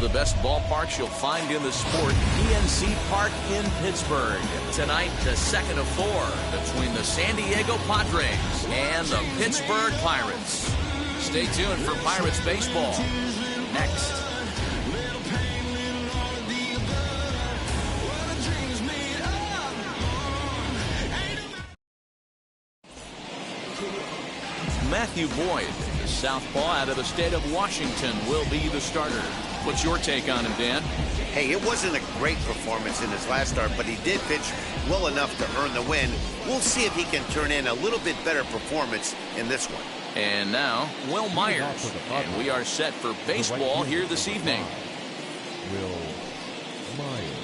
the best ballparks you'll find in the sport, PNC Park in Pittsburgh. Tonight, the second of 4 between the San Diego Padres and the Pittsburgh Pirates. Stay tuned for Pirates baseball next. Matthew Boyd, the southpaw out of the state of Washington, will be the starter. What's your take on him, Dan? Hey, it wasn't a great performance in his last start, but he did pitch well enough to earn the win. We'll see if he can turn in a little bit better performance in this one. And now, Will Myers. And we are set for baseball here this evening. Will Myers.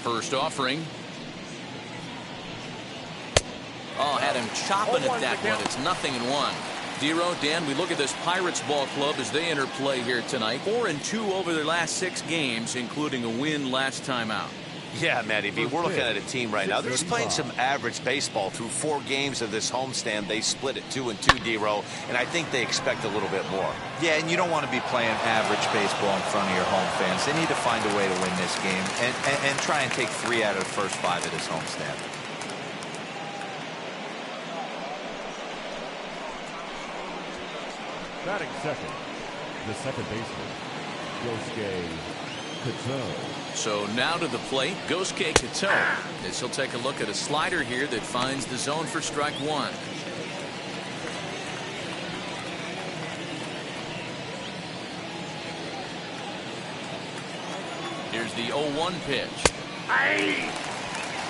First offering. Oh, had him chopping at that one. It's 0-1. Dero, Dan, we look at this Pirates ball club as they enter play here tonight. 4-2 over their last 6 games, including a win last time out. Yeah, Matty V, we're looking at a team right now. They're just playing some average baseball through 4 games of this homestand. They split it 2-2, Dero, and I think they expect a little bit more. Yeah, and you don't want to be playing average baseball in front of your home fans. They need to find a way to win this game and try and take 3 out of the first 5 of this homestand. Batting second, the second baseman, Yosuke Kato. So now to the plate, Yosuke Kato. As he'll take a look at a slider here that finds the zone for strike 1. Here's the 0-1 pitch.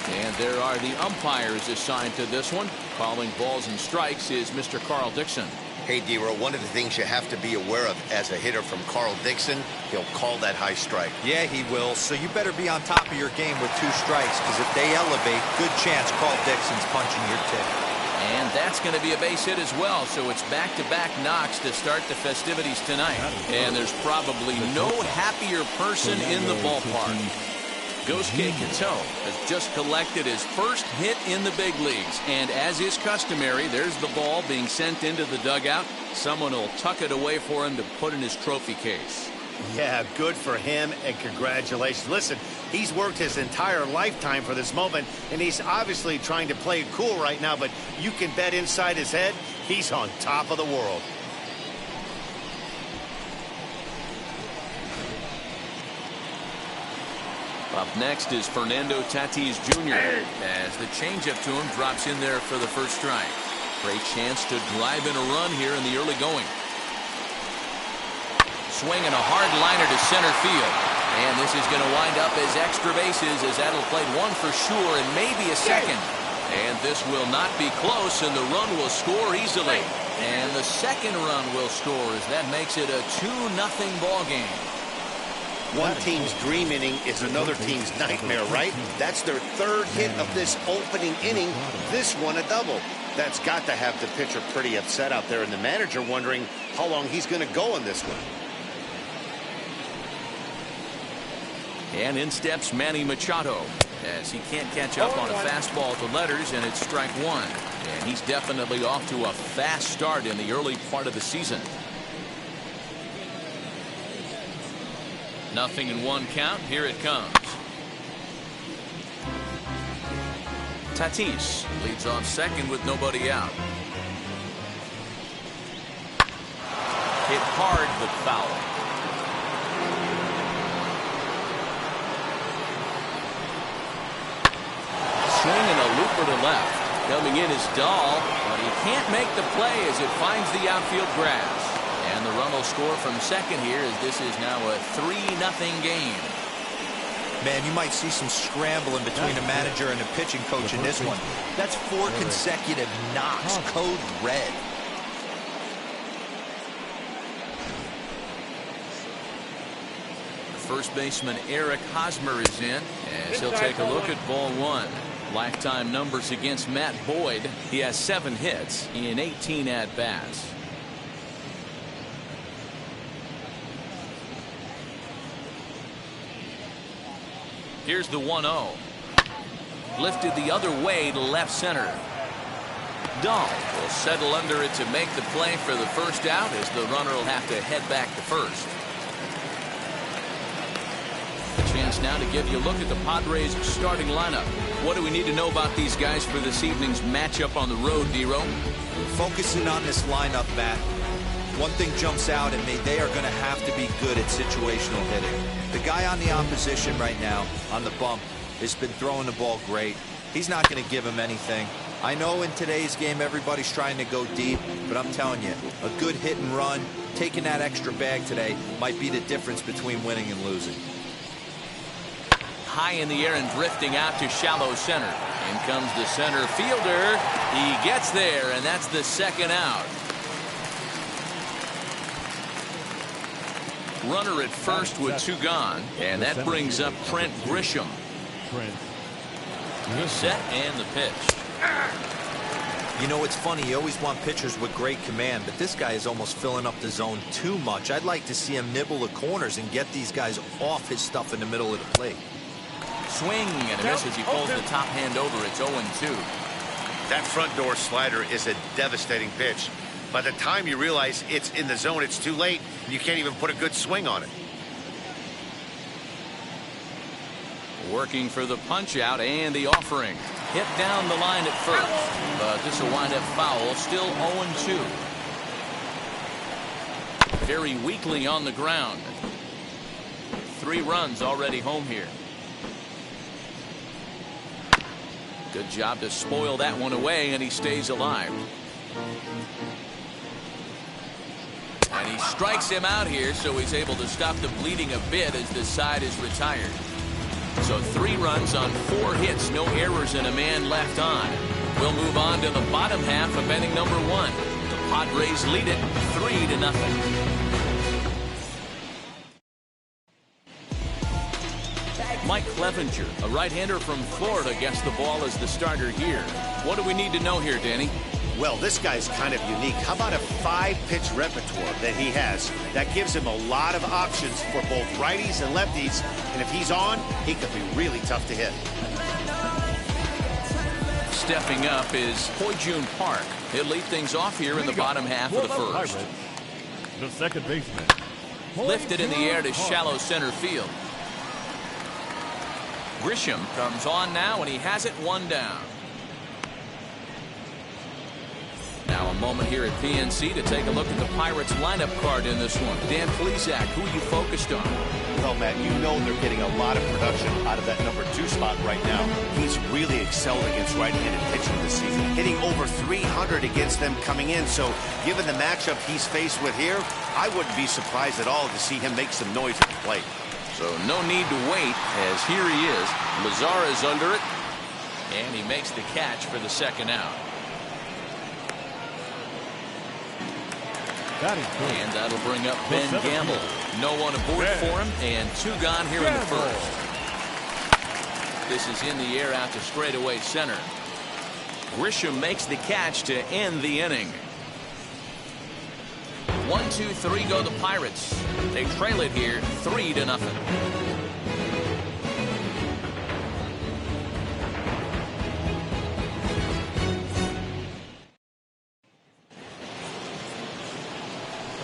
And there are the umpires assigned to this one. Calling balls and strikes is Mr. Carl Dixon. Hey, Dero, one of the things you have to be aware of as a hitter from Carl Dixon, he'll call that high strike. Yeah, he will. So you better be on top of your game with 2 strikes, because if they elevate, good chance Carl Dixon's punching your ticket. And that's going to be a base hit as well. So it's back-to-back knocks to start the festivities tonight. And there's probably no happier person in the ballpark. Yosuke Kato has just collected his first hit in the big leagues. And as is customary, there's the ball being sent into the dugout. Someone will tuck it away for him to put in his trophy case. Yeah, good for him, and congratulations. Listen, he's worked his entire lifetime for this moment, and he's obviously trying to play it cool right now, but you can bet inside his head, he's on top of the world. Up next is Fernando Tatis Jr. as the changeup to him drops in there for the first strike. Great chance to drive in a run here in the early going. Swinging a hard liner to center field. And this is going to wind up as extra bases, as that'll play 1 for sure and maybe a second. And this will not be close, and the run will score easily. And the second run will score as that makes it a 2-0 ball game. One team's dream inning is another team's nightmare, right? That's their 3rd hit of this opening inning. This one a double. That's got to have the pitcher pretty upset out there, and the manager wondering how long he's going to go in this one. And in steps Manny Machado as he can't catch up on a fastball at the letters, and it's strike 1. And he's definitely off to a fast start in the early part of the season. 0-1 count. Here it comes. Tatis leads off second with nobody out. Hit hard but foul. Swinging a looper to left. Coming in is Dahl, but he can't make the play as it finds the outfield grass. And the run will score from second here, as this is now a 3-0 game. Man, you might see some scrambling between a manager and a pitching coach in this one. That's 4 consecutive knocks. Code red. The first baseman Eric Hosmer is in, as he'll take a look at ball 1. Lifetime numbers against Matt Boyd. He has 7 hits in 18 at-bats. Here's the 1-0. Lifted the other way to left center. Dahl will settle under it to make the play for the first out, as the runner will have to head back to first. A chance now to give you a look at the Padres starting lineup. What do we need to know about these guys for this evening's matchup on the road, D-Row? Focusing on this lineup, Matt, one thing jumps out at me. They are going to have to be good at situational hitting. The guy on the opposition right now on the bump has been throwing the ball great. He's not going to give him anything. I know in today's game everybody's trying to go deep, but I'm telling you, a good hit and run, taking that extra bag today might be the difference between winning and losing. High in the air and drifting out to shallow center. In comes the center fielder. He gets there, and that's the second out. Runner at first with 2 gone, and that brings up Trent Grisham. Set and the pitch. You know, it's funny, you always want pitchers with great command, but this guy is almost filling up the zone too much. I'd like to see him nibble the corners and get these guys off his stuff in the middle of the plate. Swing and a miss as he pulls the top hand over. It's 0-2. That front door slider is a devastating pitch. By the time you realize it's in the zone, it's too late, and you can't even put a good swing on it. Working for the punch out and the offering. Hit down the line at first, but this will wind up foul. Still 0-2. Very weakly on the ground. 3 runs already home here. Good job to spoil that one away, and he stays alive. And he strikes him out here, so he's able to stop the bleeding a bit as this side is retired. So 3 runs on 4 hits, no errors, and a man left on. We'll move on to the bottom half of inning number 1. The Padres lead it 3-0. Mike Clevenger, a right-hander from Florida, gets the ball as the starter here. What do we need to know here, Danny? Well, this guy's kind of unique. How about a 5-pitch repertoire that he has? That gives him a lot of options for both righties and lefties. And if he's on, he could be really tough to hit. Stepping up is Ho-Jun Park. He'll lead things off here in the bottom half of the first. The second baseman. Lifted in the air to shallow center field. Grisham comes on now, and he has it 1 down. Now a moment here at PNC to take a look at the Pirates lineup card in this one. Dan Plesac, who you focused on? Well, Matt, you know they're getting a lot of production out of that number 2 spot right now. He's really excelled against right-handed pitching this season, hitting over 300 against them coming in. So given the matchup he's faced with here, I wouldn't be surprised at all to see him make some noise at the plate. So no need to wait, as here he is. Lazar is under it, and he makes the catch for the second out. And that'll bring up Ben Gamble. No one aboard for him, and 2 gone here in the first. This is in the air out to straightaway center. Grisham makes the catch to end the inning. 1, 2, 3 go the Pirates. They trail it here 3-0.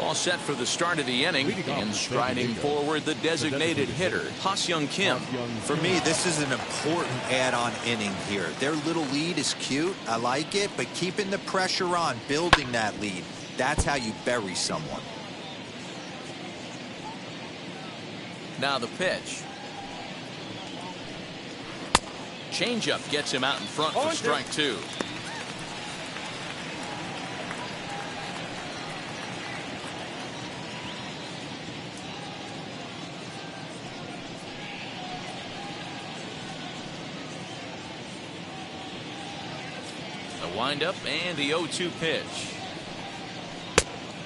All set for the start of the inning, and striding forward the designated hitter, Ha-Seong Kim. For me, this is an important add-on inning here. Their little lead is cute. I like it, but keeping the pressure on, building that lead, that's how you bury someone. Now the pitch. Changeup gets him out in front for strike 2. The windup and the 0-2 pitch.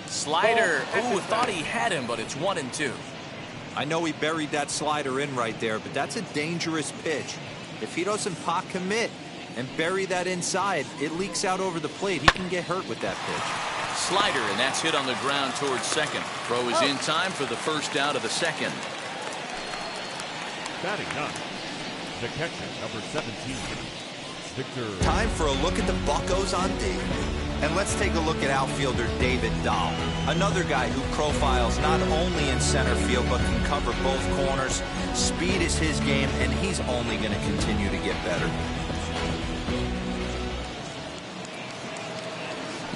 Slider. Ooh, thought he had him, but it's 1-2. I know he buried that slider in right there, but that's a dangerous pitch. If he doesn't pot commit and bury that inside, it leaks out over the plate. He can get hurt with that pitch. Slider, and that's hit on the ground towards second. Throw is in time for the first out of the second. Batting 9. The catcher, number 17, Victor. Time for a look at the Buccos on D. And let's take a look at outfielder David Dahl, another guy who profiles not only in center field but can cover both corners. Speed is his game, and he's only going to continue to get better.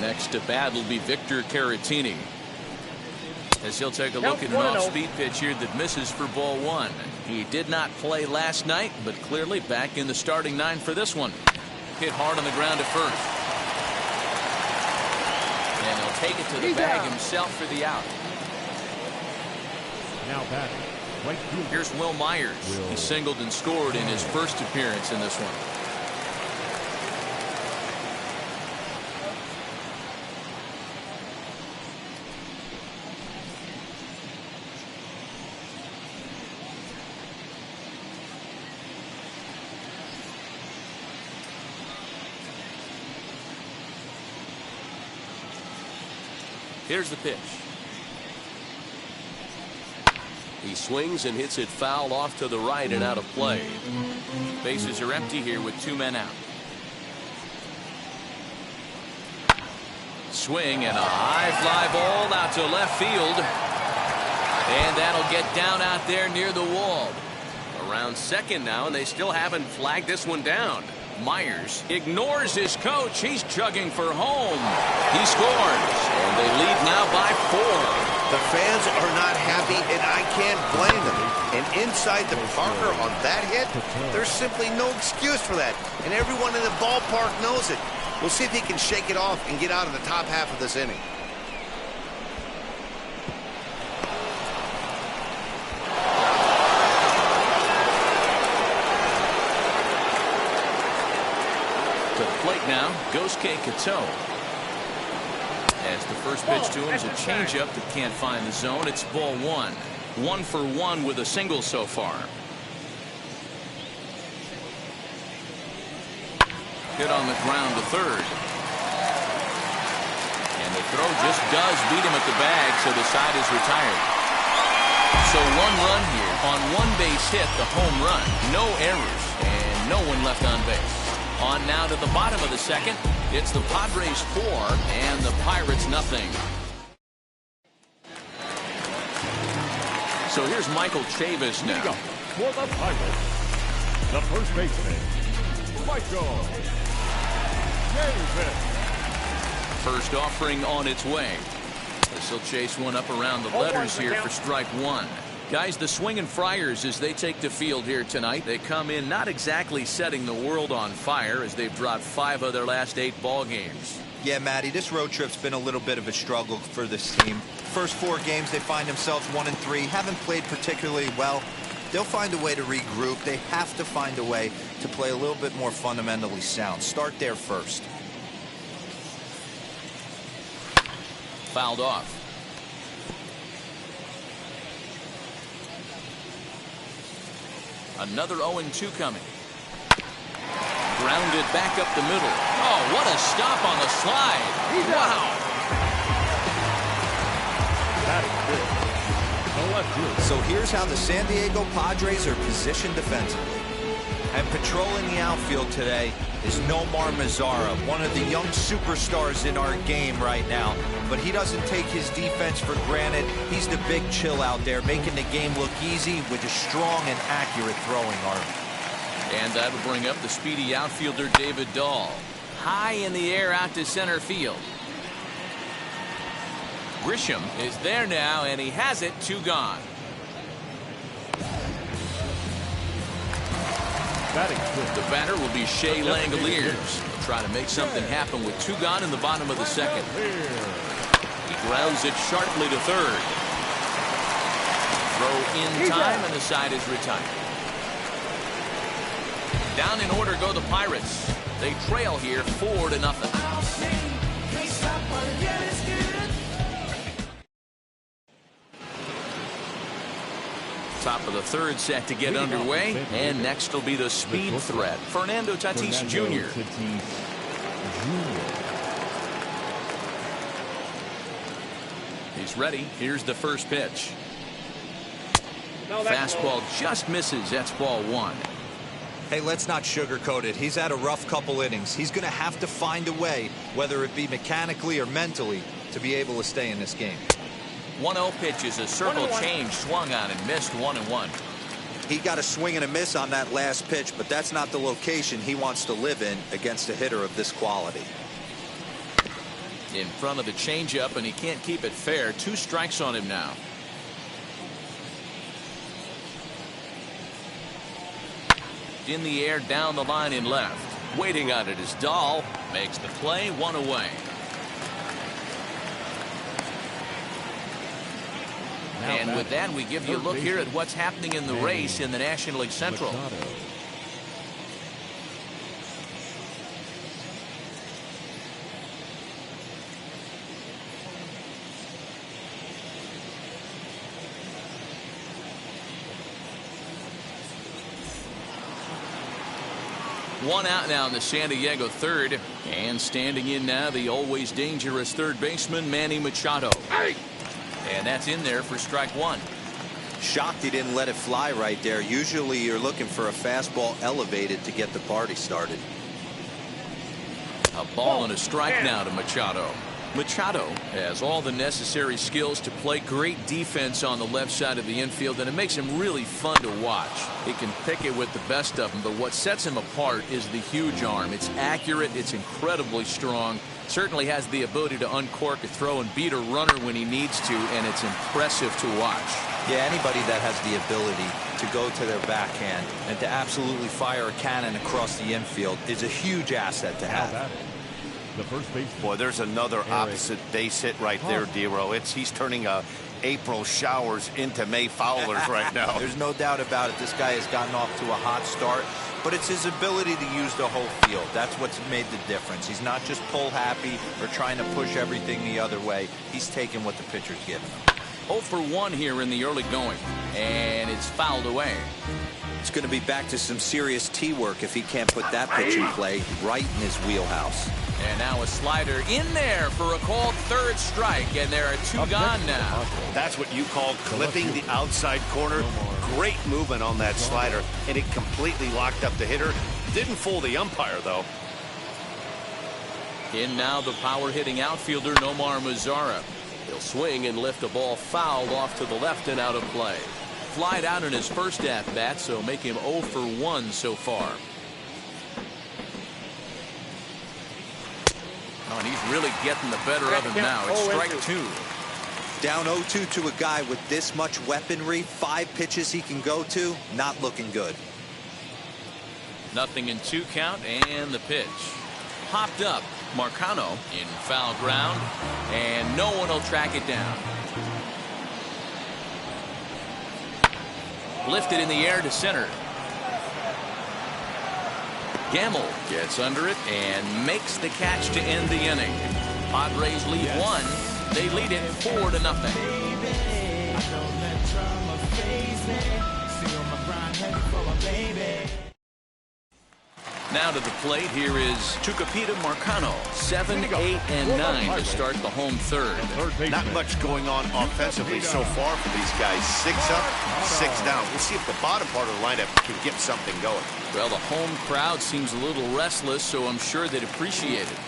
Next to bat will be Victor Caratini, as he'll take a look at an off-speed pitch here that misses for ball one. He did not play last night, but clearly back in the starting nine for this one. Hit hard on the ground at first. And he'll take it to the bag himself for the out. Now batting, right fielder. Here's Will Myers. He singled and scored in his first appearance in this one. Here's the pitch. He swings and hits it foul off to the right and out of play. Bases are empty here with 2 men out. Swing and a high fly ball out to left field. And that'll get down out there near the wall. Around second now, and they still haven't flagged this one down. Myers ignores his coach. He's chugging for home. He scores, and they lead now by 4. The fans are not happy, and I can't blame them. And inside the Parker on that hit, there's simply no excuse for that. And everyone in the ballpark knows it. We'll see if he can shake it off and get out of the top half of this inning. Plate now, Gosuke Kato. As the first pitch to him is a changeup that can't find the zone. It's ball one. 1 for 1 with a single so far. Hit on the ground to third. And the throw just does beat him at the bag, so the side is retired. So 1 run here on 1 base hit, the home run. No errors and no one left on base. On now to the bottom of the second. It's the Padres 4 and the Pirates nothing. So here's Michael Chavis now. For the Pirates, the first baseman, Michael Chavis. First offering on its way. This will chase one up around the letters here for strike 1. Guys, the Swingin' Friars, as they take the field here tonight, they come in not exactly setting the world on fire, as they've dropped 5 of their last 8 ball games. Yeah, Matty, this road trip's been a little bit of a struggle for this team. First 4 games, they find themselves 1-3, haven't played particularly well. They'll find a way to regroup. They have to find a way to play a little bit more fundamentally sound. Start there first. Fouled off. Another 0-2 coming. Grounded back up the middle. Oh, what a stop on the slide. Wow. So here's how the San Diego Padres are positioned defensively. And patrolling the outfield today is Nomar Mazara, one of the young superstars in our game right now. But he doesn't take his defense for granted. He's the big chill out there, making the game look easy with a strong and accurate throwing arm. And that'll bring up the speedy outfielder David Dahl. High in the air out to center field. Grisham is there now, and he has it. 2 gone. The batter will be Shea Langoliers. He'll try to make something happen with 2 gone in the bottom of the second. He grounds it sharply to third. Throw in time, and the side is retired. Down in order go the Pirates. They trail here 4-0. Top of the third set to get underway, and next will be the speed threat, Fernando Tatis Jr. He's ready. Here's the first pitch. Fastball just misses. That's ball 1. Hey, let's not sugarcoat it. He's had a rough couple innings. He's going to have to find a way, whether it be mechanically or mentally, to be able to stay in this game. 1-0 pitch is a circle change, swung on and missed 1-1. He got a swing and a miss on that last pitch, but that's not the location he wants to live in against a hitter of this quality. In front of the changeup, and he can't keep it fair. 2 strikes on him now. In the air, down the line in left. Waiting on it is Dahl. Makes the play, 1 away. And with that, we give you a look here at what's happening in the race in the National League Central. One out now in the San Diego third. And standing in now, the always dangerous third baseman, Manny Machado. And that's in there for strike 1. Shocked he didn't let it fly right there. Usually you're looking for a fastball elevated to get the party started. A ball and a strike now to Machado. Machado has all the necessary skills to play great defense on the left side of the infield, and it makes him really fun to watch. He can pick it with the best of them, but what sets him apart is the huge arm. It's accurate, it's incredibly strong, certainly has the ability to uncork a throw and beat a runner when he needs to, and it's impressive to watch. Yeah, anybody that has the ability to go to their backhand and to absolutely fire a cannon across the infield is a huge asset to have. The first base. Boy, there's another opposite base hit right there, Dero. He's turning April showers into May foulers right now. There's no doubt about it. This guy has gotten off to a hot start, but it's his ability to use the whole field. That's what's made the difference. He's not just pull happy or trying to push everything the other way. He's taking what the pitcher's giving him. 0 for 1 here in the early going, and it's fouled away. It's going to be back to some serious tee work if he can't put that pitch in play right in his wheelhouse. And now a slider in there for a called third strike, and there are 2 gone now. That's what you call clipping the outside corner. Great movement on that slider, and it completely locked up the hitter. Didn't fool the umpire, though. In now the power-hitting outfielder, Nomar Mazara. He'll swing and lift a ball fouled off to the left and out of play. Flied out in his first at-bat, so make him 0 for 1 so far. Oh, and he's really getting the better of him now. It's strike 2. Down 0-2 to a guy with this much weaponry, 5 pitches he can go to, not looking good. Nothing in 2 count, and the pitch. Popped up. Marcano in foul ground, and no one will track it down. Lifted in the air to center. Gamble gets under it and makes the catch to end the inning. Padres lead 1. They lead it 4-0. Now to the plate, here is Tucupita Marcano, 7, 8, and 9 to start the home third. Not much going on offensively so far for these guys. 6 up, 6 down. We'll see if the bottom part of the lineup can get something going. Well, the home crowd seems a little restless, so I'm sure they'd appreciate it.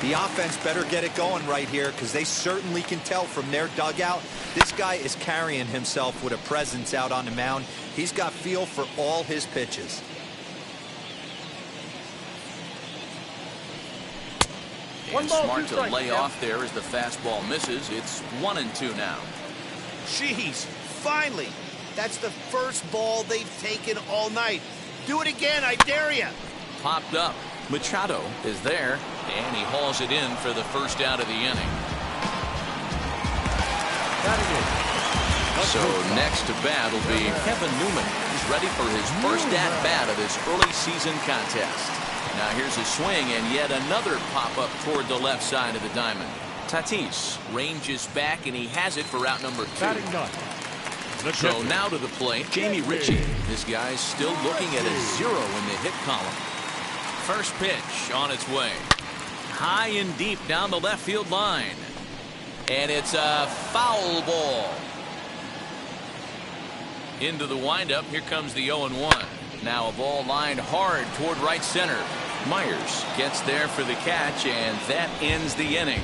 The offense better get it going right here, because they certainly can tell from their dugout this guy is carrying himself with a presence out on the mound. He's got feel for all his pitches. And smart to lay off there as the fastball misses. It's 1-2 now. Jeez, finally. That's the first ball they've taken all night. Do it again, I dare you. Popped up. Machado is there, and he hauls it in for the first out of the inning. So next to bat will be Kevin Newman. He's ready for his first at-bat of this early season contest. Now here's a swing, and yet another pop-up toward the left side of the diamond. Tatis ranges back, and he has it for out number 2. So now to the plate, Jamie Ritchie. This guy's still looking at a 0 in the hit column. First pitch on its way. High and deep down the left field line. And it's a foul ball. Into the windup. Here comes the 0-1. Now a ball lined hard toward right center. Myers gets there for the catch, and that ends the inning.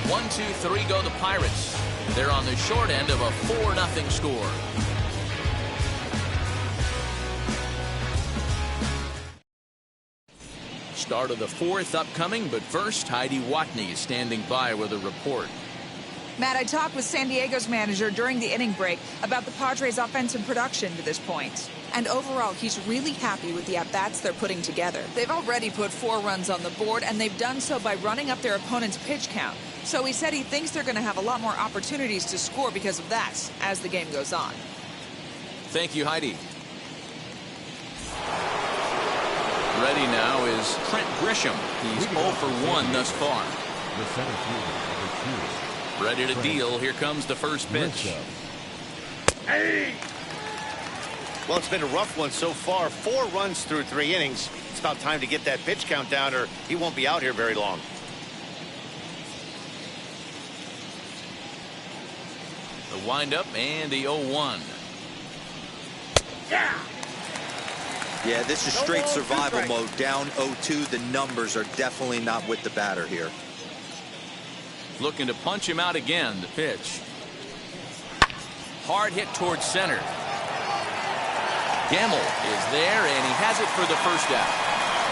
1-2-3 go the Pirates. They're on the short end of a 4-0 score. Start of the fourth upcoming, but first, Heidi Watney standing by with a report. Matt, I talked with San Diego's manager during the inning break about the Padres' offensive production to this point. And overall, he's really happy with the at-bats they're putting together. They've already put 4 runs on the board, and they've done so by running up their opponent's pitch count. So he said he thinks they're going to have a lot more opportunities to score because of that as the game goes on. Thank you, Heidi. Ready now is Trent Grisham. He's 0 for 1 thus far. The center fielder, number 2. Ready to deal. Here comes the first pitch. Hey! Well, it's been a rough one so far. 4 runs through 3 innings. It's about time to get that pitch count down, or he won't be out here very long. The windup and the 0-1. Yeah, this is straight survival mode. Down 0-2. The numbers are definitely not with the batter here. Looking to punch him out again. The pitch. Hard hit towards center. Gamble is there, and he has it for the first out.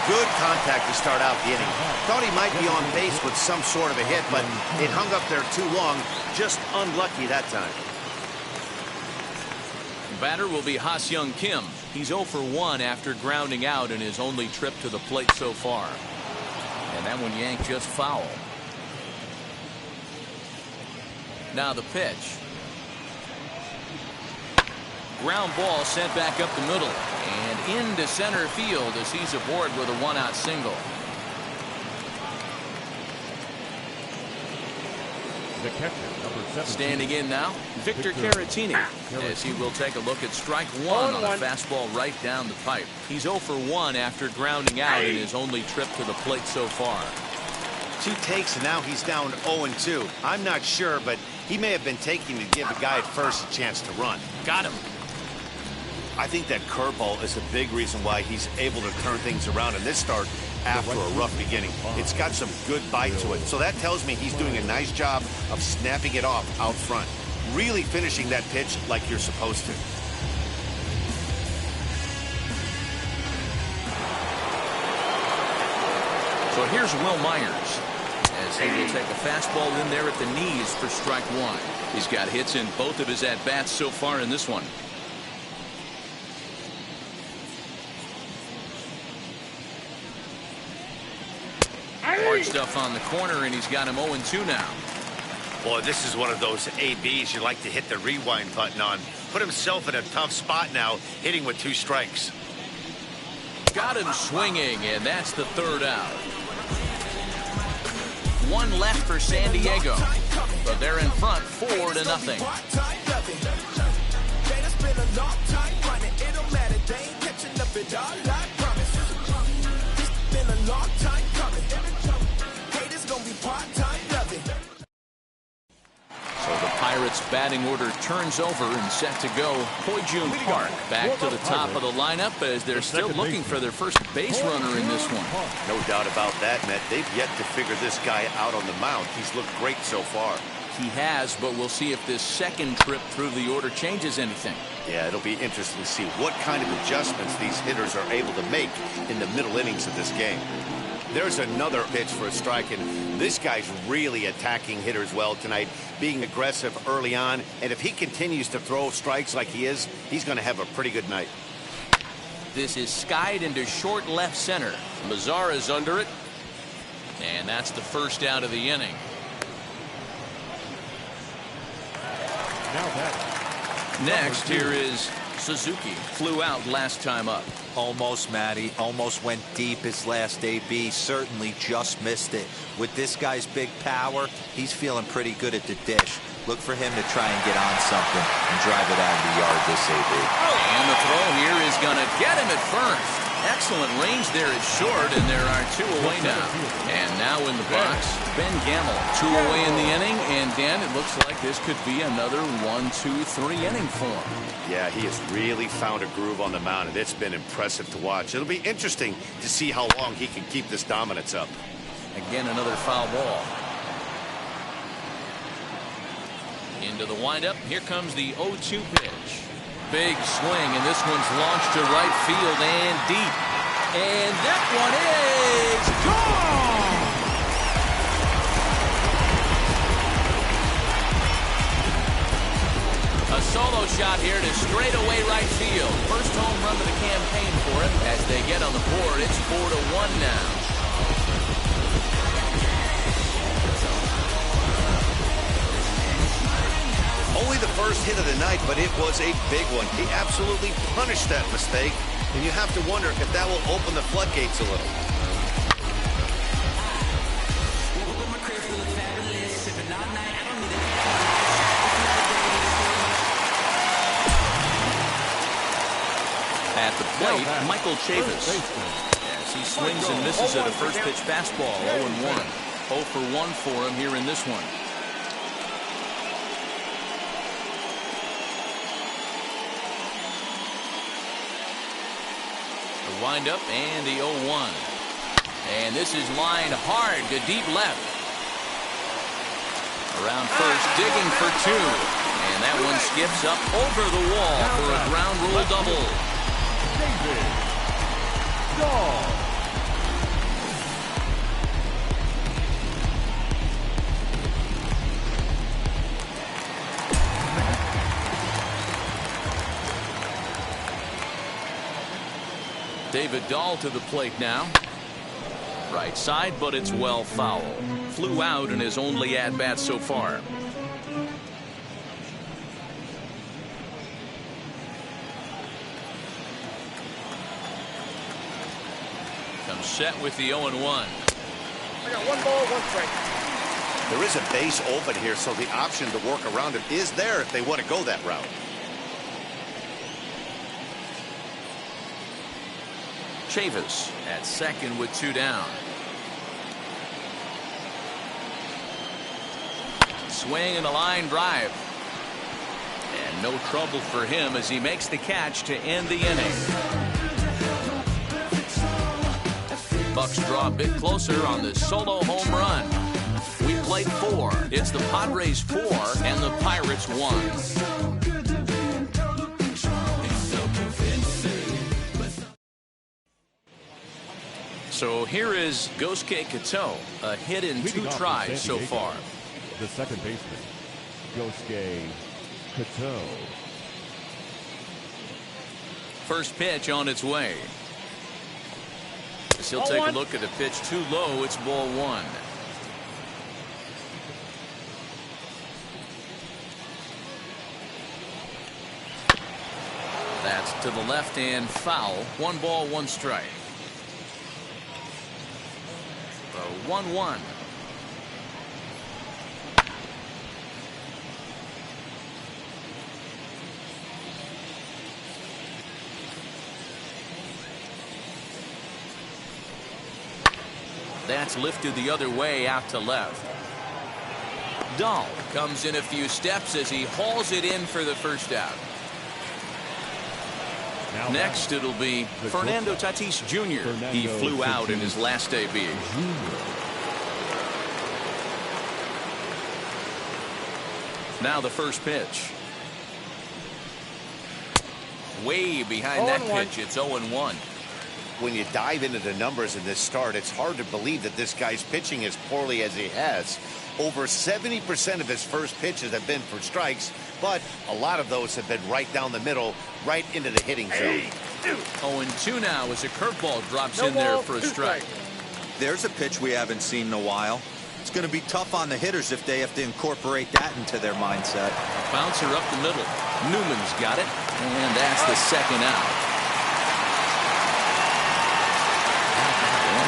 Good contact to start out the inning. Thought he might be on base with some sort of a hit, but it hung up there too long. Just unlucky that time. Batter will be Ha-Seong Kim. He's 0 for 1 after grounding out in his only trip to the plate so far. And that one yanked just foul. Now the pitch. Ground ball sent back up the middle and into center field as he's aboard with a 1-out single. The catcher, number 17. Standing in now, Victor Caratini, as he will take a look at strike 1 on a fastball right down the pipe. He's 0 for 1 after grounding out in his only trip to the plate so far. 2 takes, and now he's down 0-2. I'm not sure, but he may have been taking to give the guy at first a chance to run. Got him. I think that curveball is a big reason why he's able to turn things around in this start after a rough beginning. It's got some good bite to it, so that tells me he's doing a nice job of snapping it off out front, really finishing that pitch like you're supposed to. So here's Will Myers, as he will take a fastball in there at the knees for strike 1. He's got hits in both of his at-bats so far in this one. Hard stuff on the corner, and he's got him 0-2 now. Boy, this is one of those ABs you like to hit the rewind button on. Put himself in a tough spot now, hitting with 2 strikes. Got him swinging, and that's the 3rd out. 1 left for San Diego, but they're in front 4-0. So the Pirates batting order turns over and set to go. Ho-Jun Park back to the top of the lineup as they're still looking for their first base runner in this one. No doubt about that, Matt. They've yet to figure this guy out on the mound. He's looked great so far. He has, but we'll see if this second trip through the order changes anything. Yeah, it'll be interesting to see what kind of adjustments these hitters are able to make in the middle innings of this game. There's another pitch for a strike, and this guy's really attacking hitters well tonight, being aggressive early on, and if he continues to throw strikes like he is, he's going to have a pretty good night. This is skied into short left center. Mazara's under it, and that's the first out of the inning. Now that. Next, here is Suzuki. Flew out last time up. Almost, Matty. Almost went deep his last AB. Certainly just missed it. With this guy's big power, he's feeling pretty good at the dish. Look for him to try and get on something and drive it out of the yard this AB. And the throw here is going to get him at first. Excellent range there at short, and there are 2 away now. And now in the box, Ben Gamble. 2 away in the inning, and Dan, it looks like this could be another 1-2-3 inning for him. Yeah, he has really found a groove on the mound, and it's been impressive to watch. It'll be interesting to see how long he can keep this dominance up. Again, another foul ball. Into the windup. Here comes the 0-2 pitch. Big swing, and this one's launched to right field and deep. And that one is gone! A solo shot here to straightaway right field. First home run of the campaign for him. As they get on the board, it's 4-1 now. Only the first hit of the night, but it was a big one. He absolutely punished that mistake, and you have to wonder if that will open the floodgates a little. At the plate, Michael Chavis. As he swings and misses at a first pitch fastball, 0-1. 0 for 1 for him here in this one. Wind up and the 0-1. And this is lined hard to deep left. Around first, digging for 2. And that one skips up over the wall for a ground rule double. David Dahl to the plate now. Right side, but it's well foul. Flew out in his only at-bat so far. Comes set with the 0-1. I got 1 ball, 1 strike. There is a base open here, so the option to work around it is there if they want to go that route. Chavis at second with 2 down. Swing and a line drive. And no trouble for him as he makes the catch to end the inning. Bucks draw a bit closer on the solo home run. We played 4. It's the Padres 4 and the Pirates 1. So here is Gosuke Kato, a hit in 2 tries so far. The second baseman, Gosuke Kato. First pitch on its way. As he'll take a look at the pitch too low, it's ball 1. That's to the left and foul. 1 ball, 1 strike. 1-1. That's lifted the other way out to left. Dahl comes in a few steps as he hauls it in for the first out. Next, it'll be Fernando Tatis Jr. He flew out in his last debut. Now the first pitch. Way behind that pitch. It's 0-1. When you dive into the numbers in this start, it's hard to believe that this guy's pitching as poorly as he has. Over 70% of his first pitches have been for strikes, but a lot of those have been right down the middle, right into the hitting zone. 0-2 now as a curveball drops in there for a strike. There's a pitch we haven't seen in a while. It's going to be tough on the hitters if they have to incorporate that into their mindset. A bouncer up the middle. Newman's got it, and that's the second out.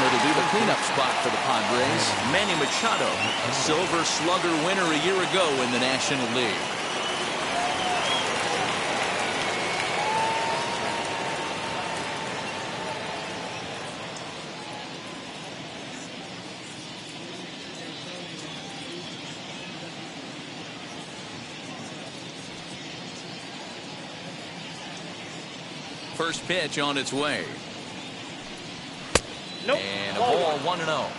To do the cleanup spot for the Padres, Manny Machado, a Silver Slugger winner a year ago in the National League. first pitch on its way. Nope. And a ball 1-0.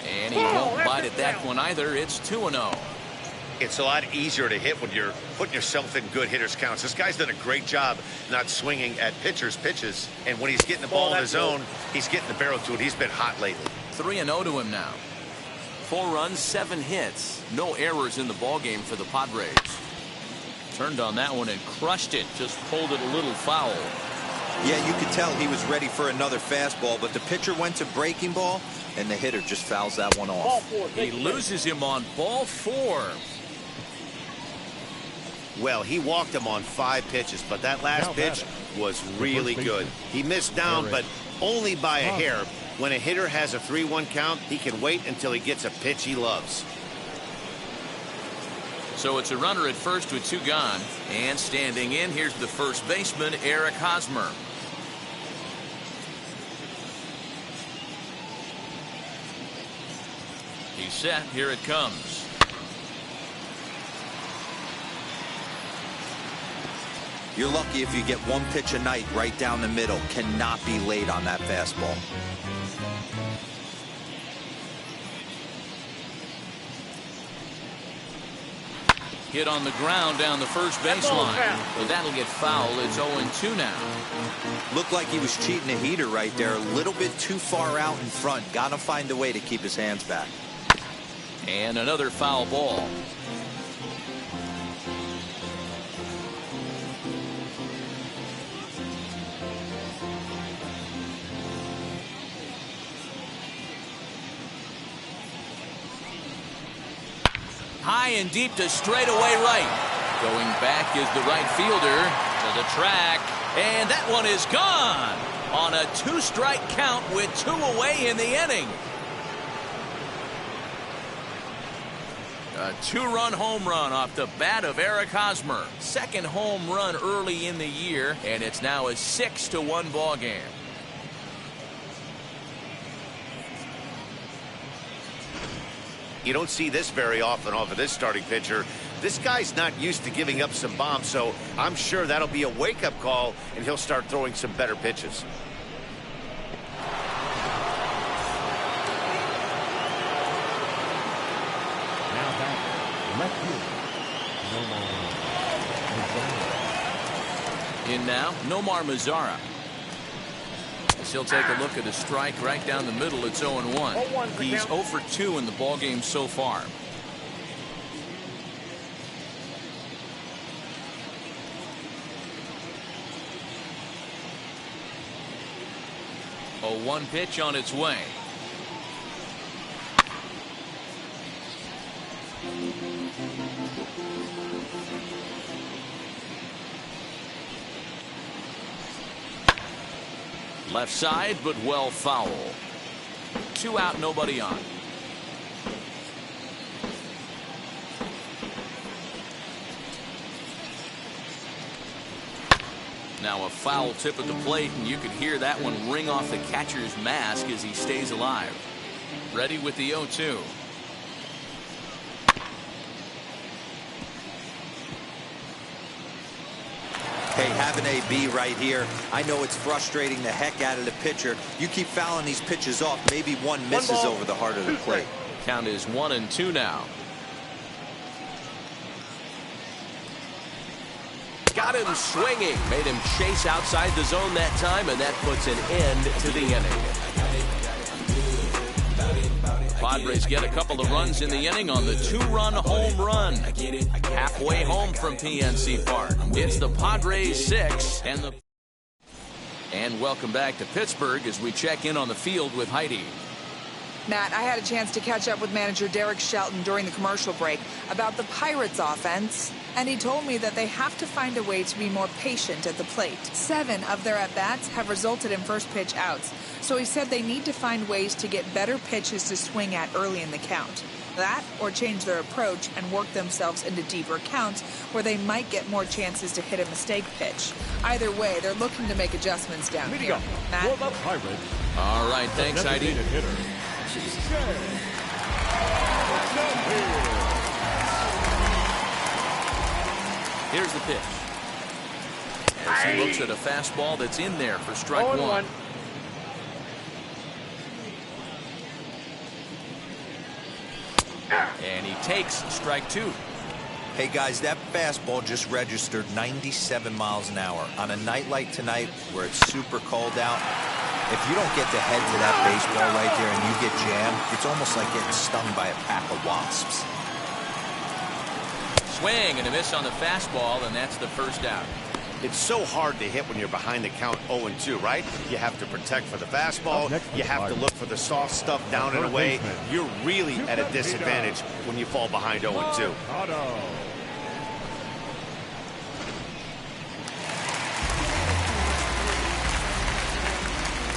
And he won't bite at that one either. It's 2-0. It's a lot easier to hit when you're putting yourself in good hitters' counts. This guy's done a great job not swinging at pitchers' pitches. And when he's getting the ball in his zone, he's getting the barrel to it. He's been hot lately. 3-0 to him now. 4 runs, 7 hits. No errors in the ballgame for the Padres. Turned on that one and crushed it. Just pulled it a little foul. Yeah, you could tell he was ready for another fastball, but the pitcher went to breaking ball, and the hitter just fouls that one off. He loses him on ball 4. Well, he walked him on 5 pitches, but that last pitch was really good. He missed down, but only by a hair. When a hitter has a 3-1 count, he can wait until he gets a pitch he loves. So it's a runner at first with 2 gone. And standing in, here's the first baseman, Eric Hosmer. He's set. Here it comes. You're lucky if you get 1 pitch a night right down the middle. Cannot be late on that fastball. Hit on the ground down the first baseline. But that'll get foul. It's 0-2 now. Looked like he was cheating a heater right there. A little bit too far out in front. Got to find a way to keep his hands back. And another foul ball. High and deep to straightaway right. Going back is the right fielder to the track. And that one is gone on a 2-strike count with 2 away in the inning. A 2-run home run off the bat of Eric Hosmer. Second home run early in the year, and it's now a 6-1 ball game. You don't see this very often off of this starting pitcher. This guy's not used to giving up some bombs, so I'm sure that'll be a wake-up call, and he'll start throwing some better pitches. Now back, left field. In now, Nomar Mazara. He'll take a look at a strike right down the middle. It's 0-1. He's 0 for 2 in the ballgame so far. A 1 pitch on its way. Left side, but well foul. 2 out, nobody on. Now a foul tip at the plate, and you could hear that one ring off the catcher's mask as he stays alive. Ready with the 0-2. Hey, have an AB right here. I know it's frustrating the heck out of the pitcher. You keep fouling these pitches off. Maybe one misses over the heart of the plate. Count is 1-2 now. Got him swinging. Made him chase outside the zone that time, and that puts an end to the inning. Padres get a couple of runs in the inning on the 2-run home run. Halfway home from PNC Park. It's the Padres 6 and welcome back to Pittsburgh as we check in on the field with Heidi. Matt, I had a chance to catch up with manager Derek Shelton during the commercial break about the Pirates offense, and he told me that they have to find a way to be more patient at the plate. 7 of their at-bats have resulted in first pitch outs, so he said they need to find ways to get better pitches to swing at early in the count. That, or change their approach and work themselves into deeper counts where they might get more chances to hit a mistake pitch. Either way, they're looking to make adjustments down here. Matt? Pirates. All right, thanks, Heidi. pitches. Here's the pitch. As he looks at a fastball that's in there for strike one. And he takes strike two. Hey guys, that fastball just registered 97 miles an hour. On a night like tonight where it's super cold out, if you don't get the head to that baseball right there and you get jammed, it's almost like getting stung by a pack of wasps. Swing and a miss on the fastball, and that's the first out. It's so hard to hit when you're behind the count 0-2, right? You have to protect for the fastball. You have to look for the soft stuff down and away. You're really at a disadvantage when you fall behind 0-2.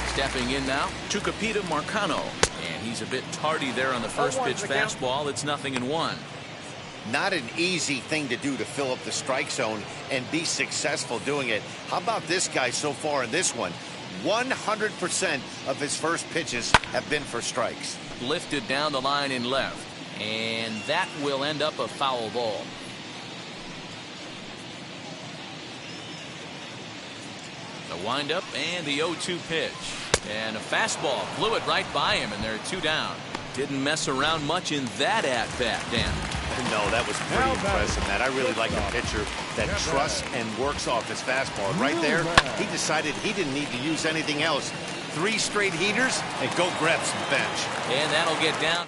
Stepping in now, Tyler Marcotte, and he's a bit tardy there on the first pitch fastball. It's 0-1. Not an easy thing to do to fill up the strike zone and be successful doing it. How about this guy so far in this one? 100% of his first pitches have been for strikes. Lifted down the line in left, and that will end up a foul ball. The windup and the 0-2 pitch. And a fastball flew it right by him, and they're 2 down. Didn't mess around much in that at-bat, Dan. No, that was pretty impressive, Matt. I really like a pitcher that trusts and works off his fastball. And right there, he decided he didn't need to use anything else. 3 straight heaters and go grab some bench. And that'll get down.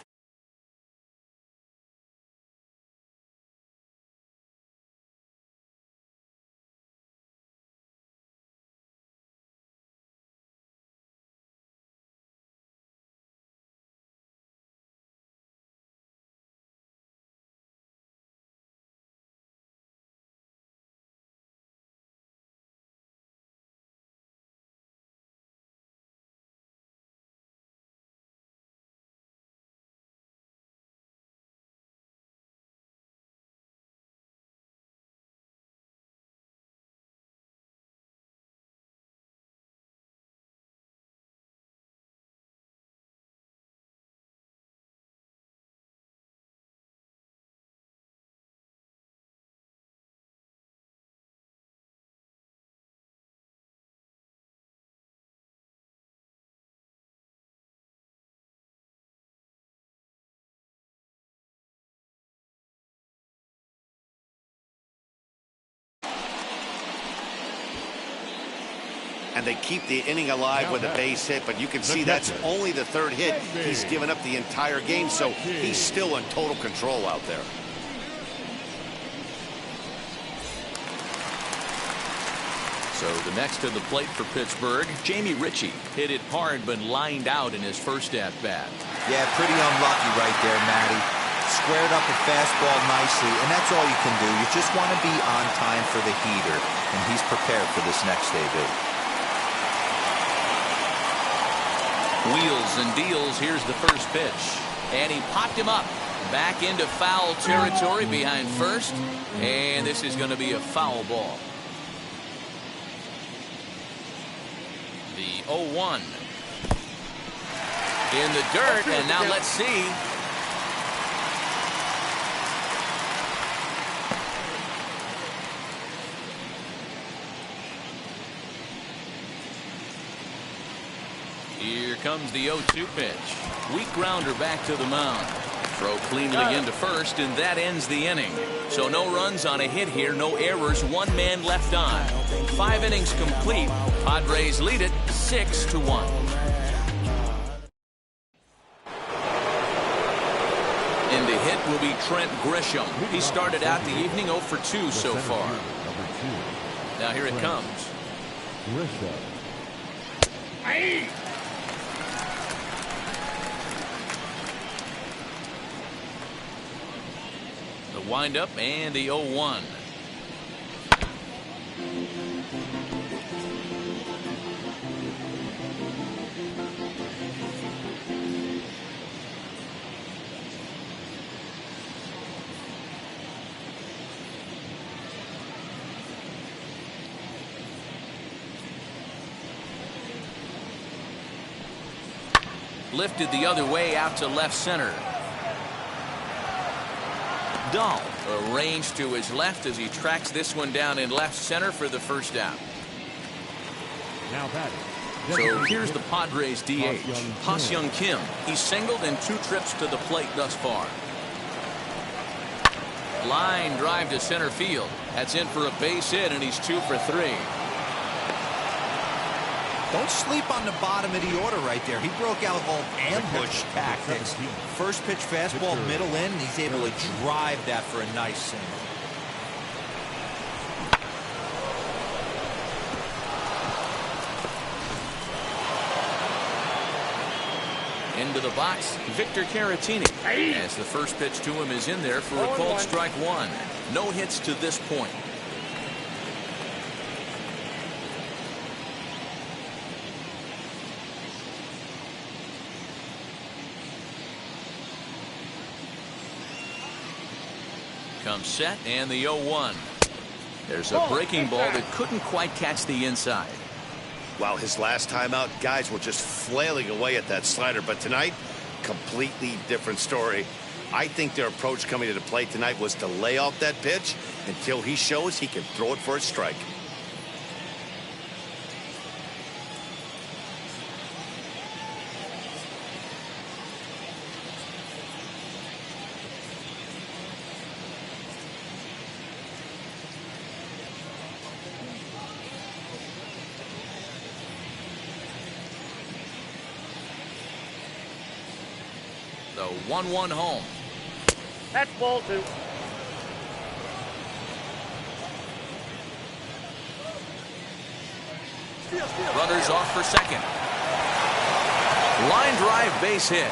And they keep the inning alive with a base hit, but you can see that's only the 3rd hit. He's given up the entire game, so he's still in total control out there. So the next to the plate for Pittsburgh, Jamie Ritchie hit it hard but lined out in his first at-bat. Yeah, pretty unlucky right there, Matty. Squared up a fastball nicely, and that's all you can do. You just want to be on time for the heater, and he's prepared for this next debut. Wheels and deals. Here's the first pitch. And he popped him up. Back into foul territory behind first. And this is going to be a foul ball. The 0-1. In the dirt. And now let's see. Here comes the 0-2 pitch. Weak grounder back to the mound. Throw cleanly into first, and that ends the inning. So no runs on a hit here, no errors, 1 man left on. 5 innings complete. Padres lead it 6-1. And the hit will be Trent Grisham. He started out the evening 0 for 2 so far. Now here it comes. The windup and the 0-1. Lifted the other way out to left center. Dahl arranged to his left as he tracks this one down in left center for the first out. Now batting. So here's the Padres DH, Ha-Seong Kim. He's singled in 2 trips to the plate thus far. Line drive to center field. That's in for a base hit, and he's 2 for 3. Don't sleep on the bottom of the order right there. He broke out all ambush tactics. First pitch fastball, middle in, and he's able to drive that for a nice single. Into the box, Victor Caratini. As the first pitch to him is in there for a called strike 1. No hits to this point. Comes set, and the 0-1. There's a breaking ball that couldn't quite catch the inside. Wow, his last time out, guys were just flailing away at that slider. But tonight, completely different story. I think their approach coming to the plate tonight was to lay off that pitch until he shows he can throw it for a strike. The 1-1 home. That's ball 2. Runners off for second. Line drive, base hit.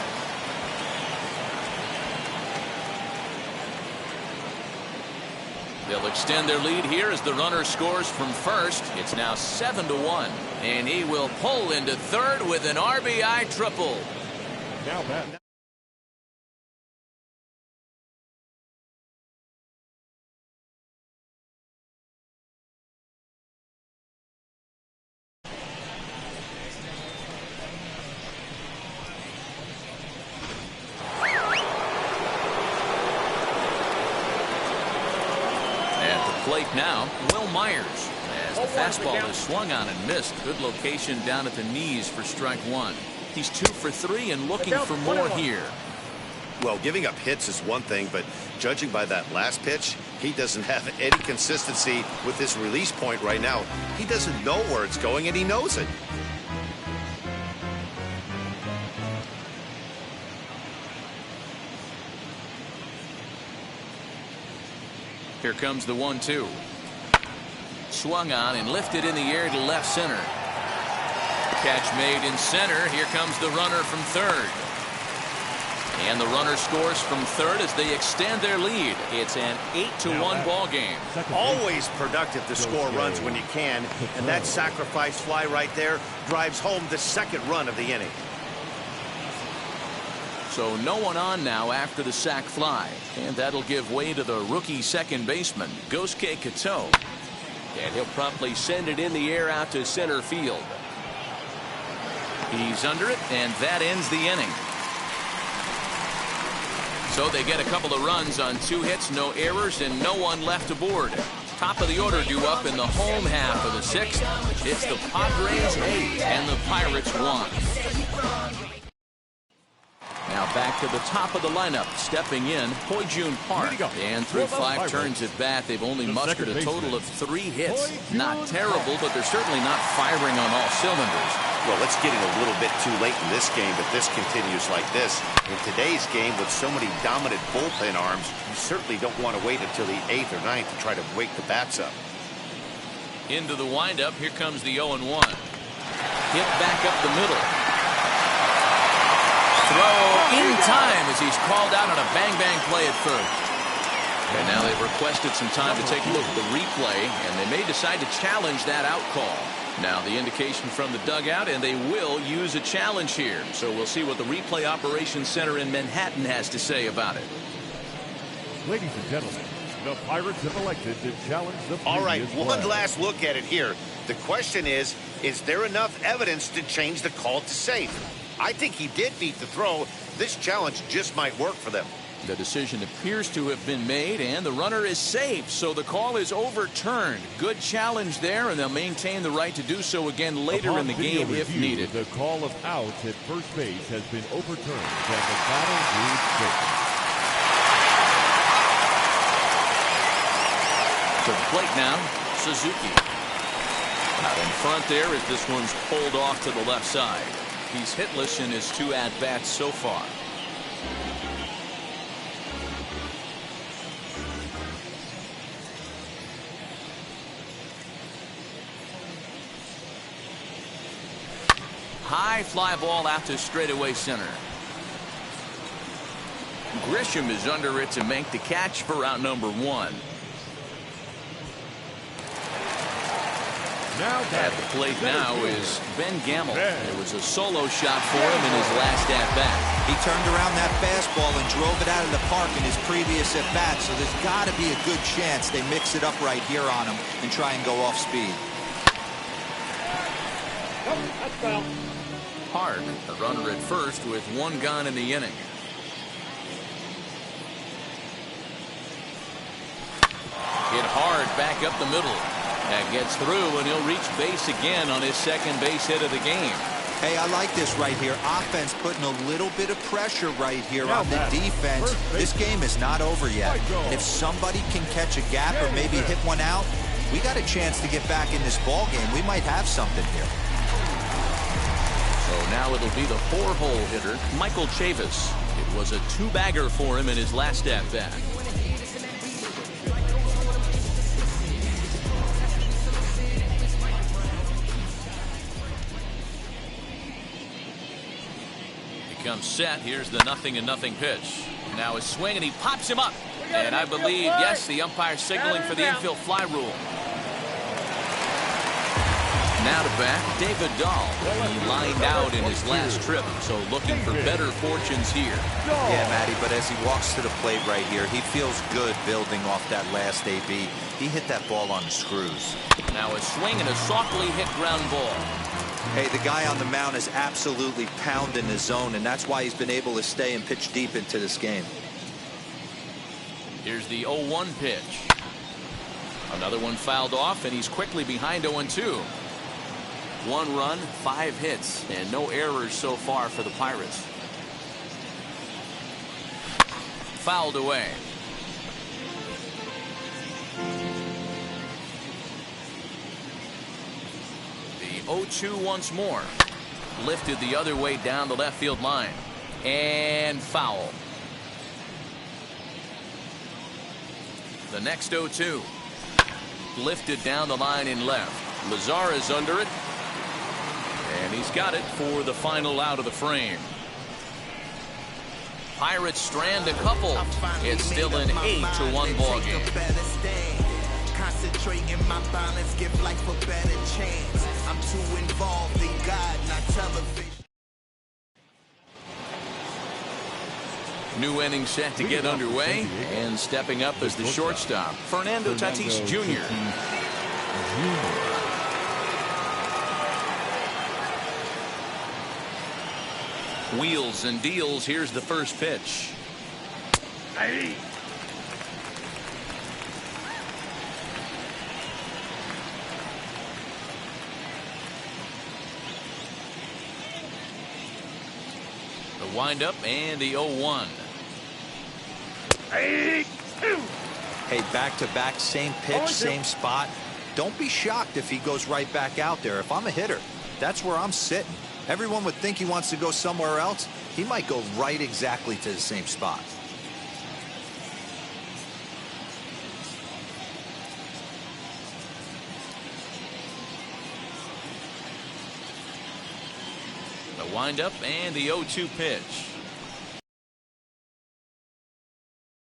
They'll extend their lead here as the runner scores from first. It's now 7-1, and he will pull into third with an RBI triple. Now batting. Plate now, Will Myers. As the fastball is swung on and missed. Good location down at the knees for strike 1. He's 2 for 3 and looking for more here. Well, giving up hits is one thing, but judging by that last pitch, he doesn't have any consistency with his release point right now. He doesn't know where it's going, and he knows it. Here comes the 1-2. Swung on and lifted in the air to left center. Catch made in center. Here comes the runner from third. And the runner scores from third as they extend their lead. It's an 8-1 ball game. Always productive to score runs when you can, and that sacrifice fly right there drives home the second run of the inning. So no one on now after the sac fly, and that'll give way to the rookie second baseman, Gosuke Kato. And he'll promptly send it in the air out to center field. He's under it, and that ends the inning. So they get a couple of runs on 2 hits, no errors, and no one left aboard. Top of the order due up in the home half of the 6th. It's the Padres 8 and the Pirates 1. Now back to the top of the lineup, stepping in, Hoi-Jun Park. And through 5 turns at bat, they've only mustered a total of 3 hits. Not terrible, but they're certainly not firing on all cylinders. Well, it's getting a little bit too late in this game, but this continues like this. In today's game, with so many dominant bullpen arms, you certainly don't want to wait until the 8th or 9th to try to wake the bats up. Into the windup, here comes the 0-1. Hit back up the middle. Throw in time as he's called out on a bang-bang play at first. And now they've requested some time to take a look at the replay, and they may decide to challenge that out call. Now the indication from the dugout, and they will use a challenge here. So we'll see what the replay operations center in Manhattan has to say about it. Ladies and gentlemen, the Pirates have elected to challenge the previous All right, one play. last look at it here. The question is there enough evidence to change the call to safe? I think he did beat the throw. This challenge just might work for them. The decision appears to have been made, and the runner is safe, so the call is overturned. Good challenge there, and they'll maintain the right to do so again later in the game if needed. The call of outs at first base has been overturned, and the battle moves safe. To the plate now, Suzuki. Out in front there as this one's pulled off to the left side. He's hitless in his 2 at-bats so far. High fly ball out to straightaway center. Grisham is under it to make the catch for out number 1. At the plate now is Ben Gamble. It was a solo shot for him in his last at-bat. He turned around that fastball and drove it out of the park in his previous at-bat, so there's got to be a good chance they mix it up right here on him and try and go off speed. That's foul. Hard, a runner at first with 1 gone in the inning. Hit hard back up the middle. That gets through, and he'll reach base again on his second base hit of the game. Hey, I like this right here. Offense putting a little bit of pressure right here on the defense. This game is not over yet. And if somebody can catch a gap or maybe hit one out, we got a chance to get back in this ball game. We might have something here. So now it'll be the 4-hole hitter, Michael Chavis. It was a 2-bagger for him in his last at-bat. Comes set. Here's the 0-0 pitch. Now his swing, and he pops him up. And I believe, yes, the umpire signaling for the infield fly rule. Now to bat, David Dahl. He lined out in his last trip, so looking for better fortunes here. Yeah, Matty, but as he walks to the plate right here, he feels good building off that last AB. He hit that ball on the screws. Now a swing and a softly hit ground ball. Hey, the guy on the mound is absolutely pounding his zone, and that's why he's been able to stay and pitch deep into this game. Here's the 0-1 pitch. Another one fouled off, and he's quickly behind 0-2. 1 run, 5 hits, and no errors so far for the Pirates. Fouled away. The 0-2 once more. Lifted the other way down the left field line. And foul. The next 0-2. Lifted down the line in left. Lazara's under it. And he's got it for the final out of the frame. Pirates strand a couple. It's still an 8-1 ball game. Concentrating my balance, give life a better chance. I'm too involved in God, not television. New inning set to get underway, and stepping up as the shortstop, Fernando Tatis Jr. Wheels and deals. Here's the first pitch. Hey. The windup and the 0-1. Hey, back-to-back, same pitch, same spot. Don't be shocked if he goes right back out there. If I'm a hitter, that's where I'm sitting. Everyone would think he wants to go somewhere else. He might go right exactly to the same spot. The windup and the 0-2 pitch.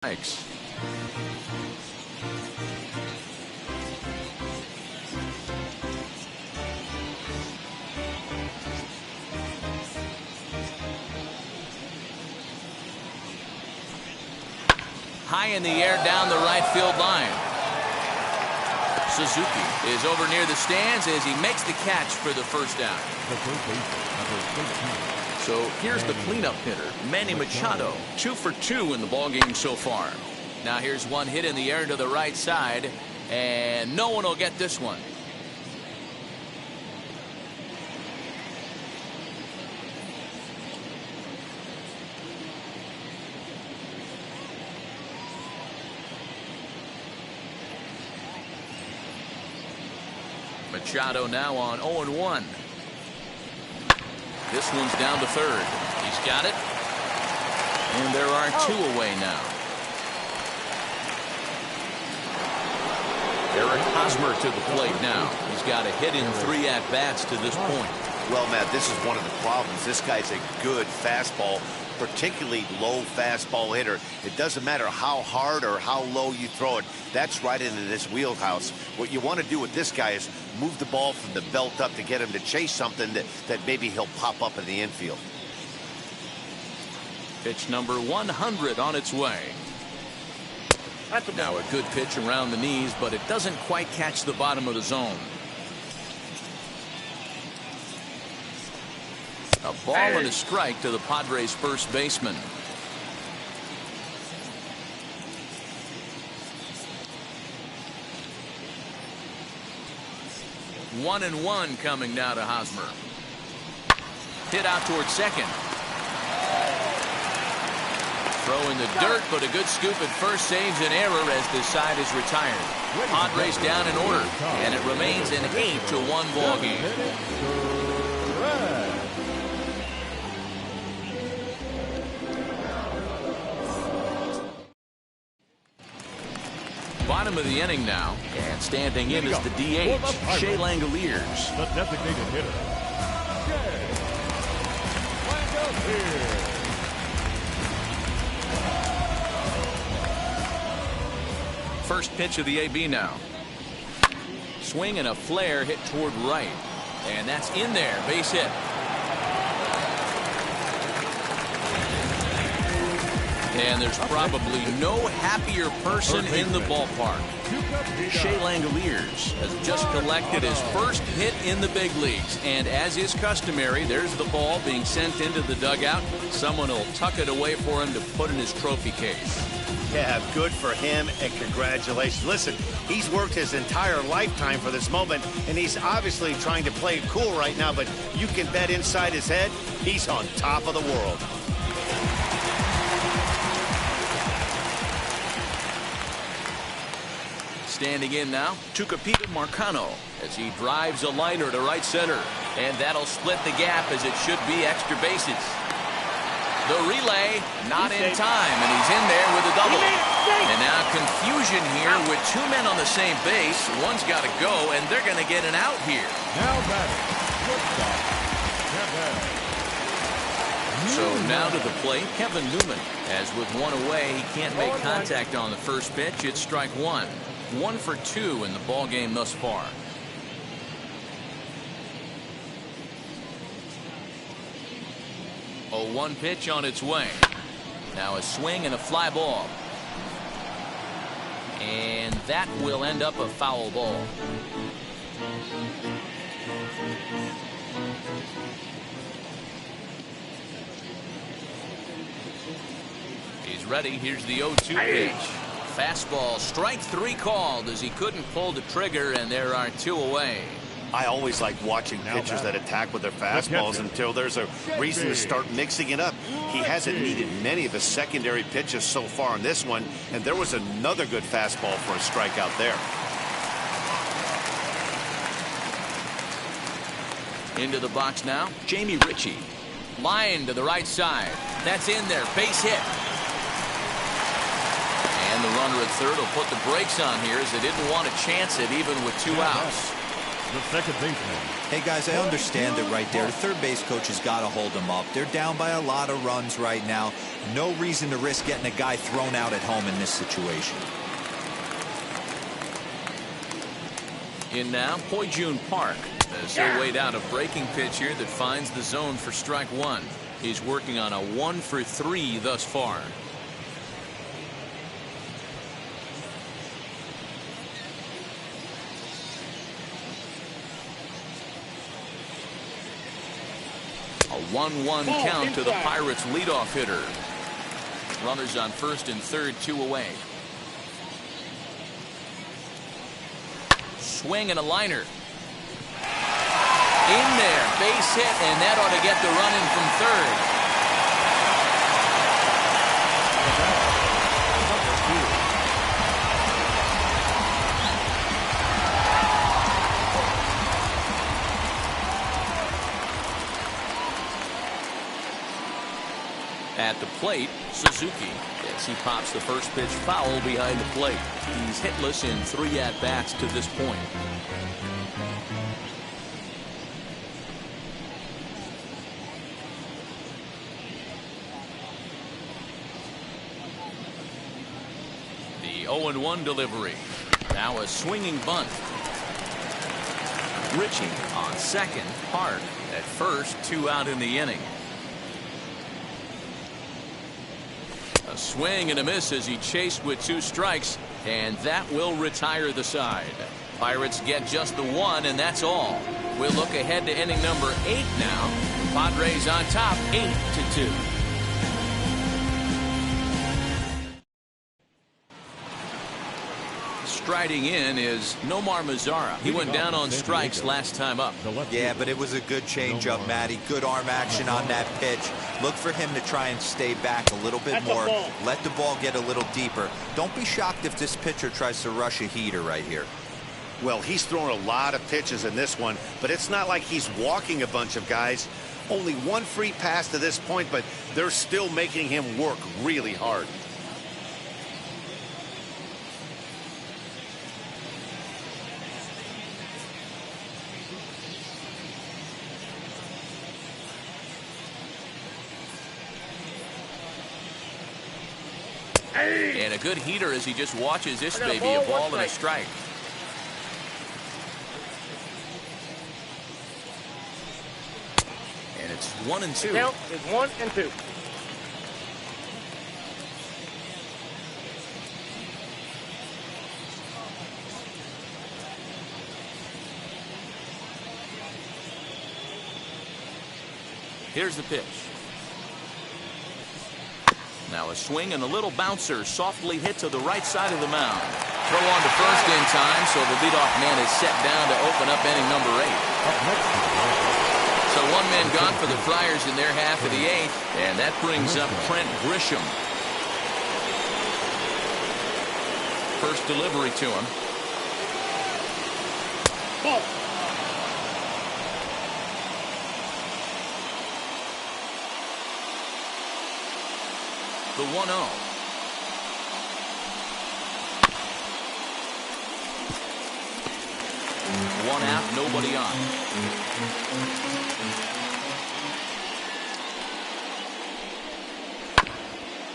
Thanks. High in the air down the right field line. Suzuki is over near the stands as he makes the catch for the first down. The first baseman, number 13. So here's the cleanup hitter, Manny Machado, 2 for 2 in the ballgame so far. Now here's one hit in the air to the right side, and no one will get this one. Machado now on 0-1. This one's down to third. He's got it. And there are 2 away now. Eric Hosmer to the plate now. He's got a hit in 3 at-bats to this point. Well, Matt, this is one of the problems. This guy's a good fastball, particularly low fastball hitter. It doesn't matter how hard or how low you throw it. That's right into this wheelhouse. What you want to do with this guy is move the ball from the belt up to get him to chase something that maybe he'll pop up in the infield. Pitch number 100 on its way. Now a good pitch around the knees, but it doesn't quite catch the bottom of the zone. A ball and a strike to the Padres' first baseman. One and one coming now to Hosmer. Hit out towards second. Throw in the dirt, but a good scoop at first saves an error as this side is retired. Padres down in order, and it remains an 8-1 ball game. Bottom of the inning now, and standing in is the DH, Shea Langoliers. The designated hitter, Shea Langoliers. First pitch of the AB now. Swing and a flare hit toward right, and that's in there, base hit. And there's probably no happier person in the ballpark. Shea Langoliers has just collected his first hit in the big leagues. And as is customary, there's the ball being sent into the dugout. Someone will tuck it away for him to put in his trophy case. Yeah, good for him, and congratulations. Listen, he's worked his entire lifetime for this moment, and he's obviously trying to play it cool right now, but you can bet inside his head, he's on top of the world. Standing in now, Tyler Marcotte as he drives a liner to right center. And that'll split the gap as it should be extra bases. The relay, not in time, and he's in there with a double. And now confusion here with 2 men on the same base. One's got to go, and they're going to get an out here. Now batting, shortstop, Kevin. So now to the plate, Kevin Newman. As with one away, he can't make contact on the first pitch. It's strike one. 1 for 2 in the ball game thus far. A 1 pitch on its way. Now a swing and a fly ball. And that will end up a foul ball. He's ready. Here's the 0-2 pitch. Fastball, strike 3 called as he couldn't pull the trigger, and there are 2 away. I always like watching pitchers that attack with their fastballs until there's a reason to start mixing it up. He hasn't needed many of his secondary pitches so far in this one, and there was another good fastball for a strikeout there. Into the box now, Jamie Ritchie. Line to the right side. That's in there, base hit. And the runner at third will put the brakes on here as they didn't want to chance it even with 2 outs. The second baseman. Hey, guys, I understand it right there. The third base coach has got to hold them up. They're down by a lot of runs right now. No reason to risk getting a guy thrown out at home in this situation. In now, Poijun Park. As he'll wait out a breaking pitch here that finds the zone for strike 1. He's working on a 1 for 3 thus far. A 1-1 count to the Pirates leadoff hitter. Runners on first and third, 2 away. Swing and a liner. In there, base hit, and that ought to get the run in from third. At the plate, Suzuki, as he pops the first pitch foul behind the plate. He's hitless in 3 at-bats to this point. The 0-1 delivery. Now a swinging bunt. Ritchie on second, Hart at first, 2 out in the inning. A swing and a miss as he chased with 2 strikes, and that will retire the side. Pirates get just the 1, and that's all. We'll look ahead to inning number 8 now. Padres on top, 8-2. Striding in is Nomar Mazara. He went down on strikes last time up. Yeah, but it was a good changeup, Matty. Good arm action on that pitch. Look for him to try and stay back a little bit more. Let the ball get a little deeper. Don't be shocked if this pitcher tries to rush a heater right here. Well, he's thrown a lot of pitches in this one, but it's not like he's walking a bunch of guys. Only 1 free pass to this point, but they're still making him work really hard. And a good heater as he just watches this baby, a ball and a strike. And it's 1-2. Count is 1-2. Here's the pitch. Now a swing and a little bouncer softly hit to the right side of the mound. Throw on to first in time, so the leadoff man is set down to open up inning number 8. So 1 man gone for the Friars in their half of the 8th, and that brings up Trent Grisham. First delivery to him. Ball. The 1-0. 1 out, nobody on.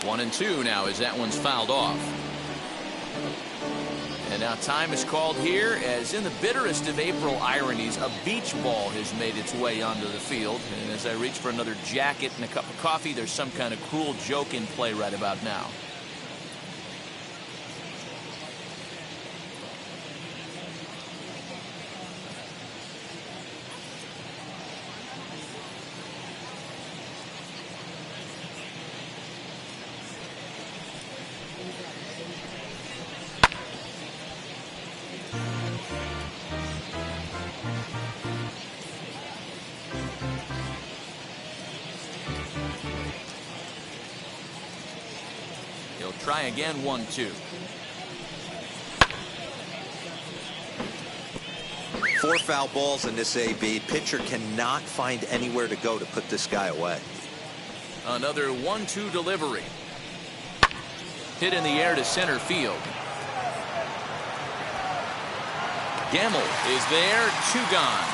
1-2 now as that one's fouled off. And now time is called here as in the bitterest of April ironies, a beach ball has made its way onto the field. And as I reach for another jacket and a cup of coffee, there's some kind of cruel joke in play right about now. Try again, 1-2. 4 foul balls in this AB. Pitcher cannot find anywhere to go to put this guy away. Another 1-2 delivery. Hit in the air to center field. Gamble is there, 2 gone.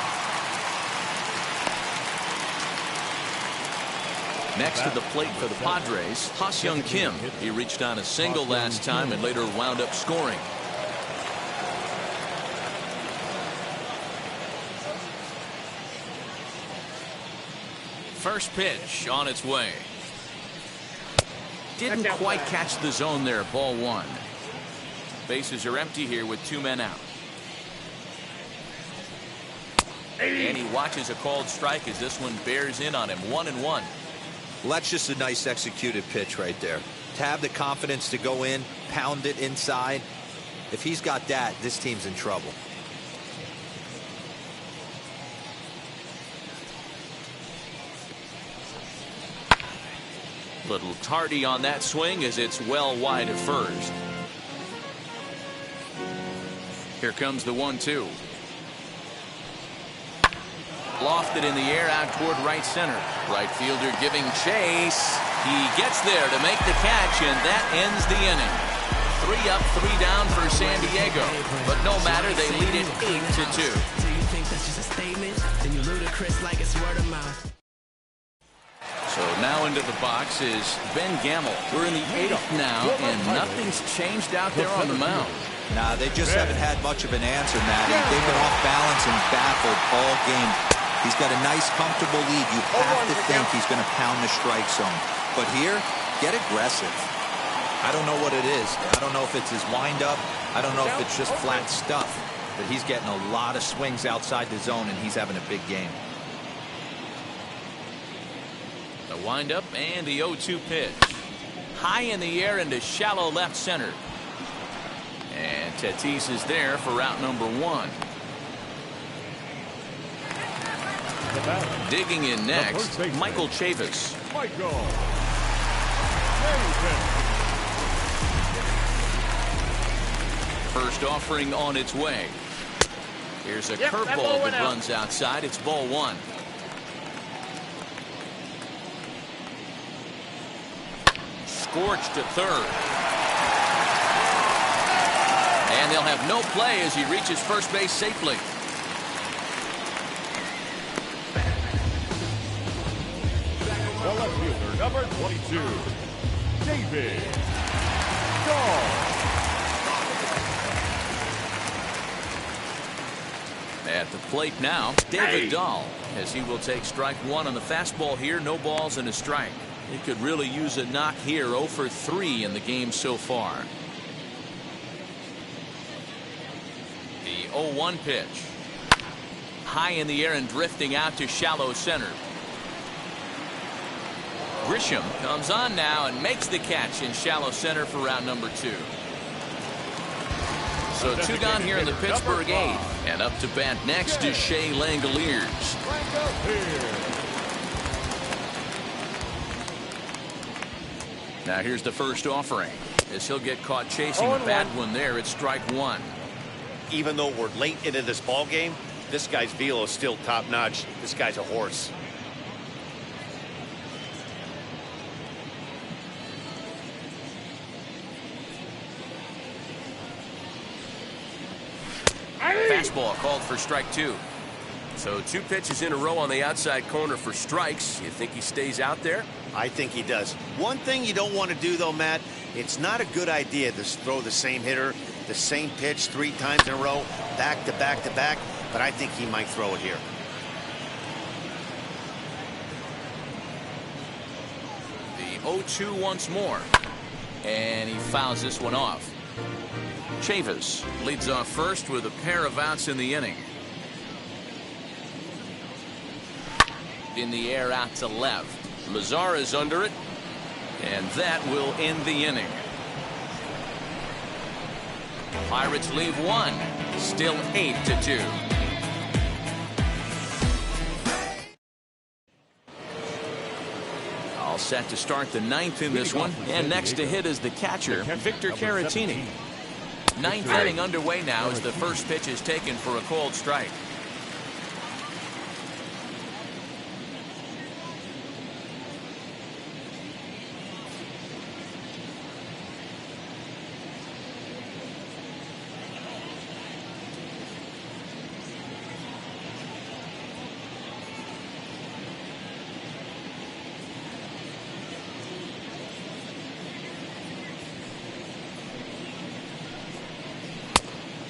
Next to the plate for the Padres, Ha-Seong Kim. He reached on a single last time and later wound up scoring. First pitch on its way. Didn't quite catch the zone there, ball 1. Bases are empty here with 2 men out. And he watches a called strike as this one bears in on him. 1-1. Well, that's just a nice executed pitch right there. To have the confidence to go in, pound it inside. If he's got that, this team's in trouble. Little tardy on that swing as it's well wide of first. Here comes the 1-2. Lofted in the air out toward right center. Right fielder giving chase. He gets there to make the catch, and that ends the inning. 3 up, 3 down for San Diego. But no matter, they lead it 8-2. Do you think that's just a statement? Then you ludicrous like it's word of mouth. So now into the box is Ben Gamble. We're in the 8th now, and nothing's changed out there on the mound. Nah, they just haven't had much of an answer, Matty. They've been off balance and baffled all game. He's got a nice, comfortable lead. You have to think he's going to pound the strike zone. But here, get aggressive. I don't know what it is. I don't know if it's his windup. I don't know if it's just flat stuff. But he's getting a lot of swings outside the zone, and he's having a big game. The windup and the 0-2 pitch. High in the air into shallow left center. And Tatis is there for route number 1. Digging in next, Michael Chavis. First offering on its way. Here's a curveball that runs outside. It's ball 1. Scorched to third. And they'll have no play as he reaches first base safely. The left fielder, number 22, David Dahl. At the plate now, David Dahl, as he will take strike 1 on the fastball here. No balls and a strike. He could really use a knock here. 0 for 3 in the game so far. The 0-1 pitch. High in the air and drifting out to shallow center. Grisham comes on now and makes the catch in shallow center for round number 2. So 2 gone here in the Pittsburgh 8th. And up to bat next is Shea Langoliers. Now here's the first offering. As he'll get caught chasing a bad one there, it's strike 1. Even though we're late into this ball game, this guy's velo is still top notch. This guy's a horse. Fastball called for strike 2. So 2 pitches in a row on the outside corner for strikes. You think he stays out there? I think he does. One thing you don't want to do, though, Matt, it's not a good idea to throw the same hitter, the same pitch 3 times in a row, back to back to back, but I think he might throw it here. The 0-2 once more. And he fouls this one off. Chavis leads off first with a pair of outs in the inning. In the air out to left. Lazar is under it, and that will end the inning. Pirates leave 1, still 8-2. All set to start the 9th in this one, and next to hit is the catcher, Victor Caratini. 9th inning underway now as the first pitch is taken for a called strike.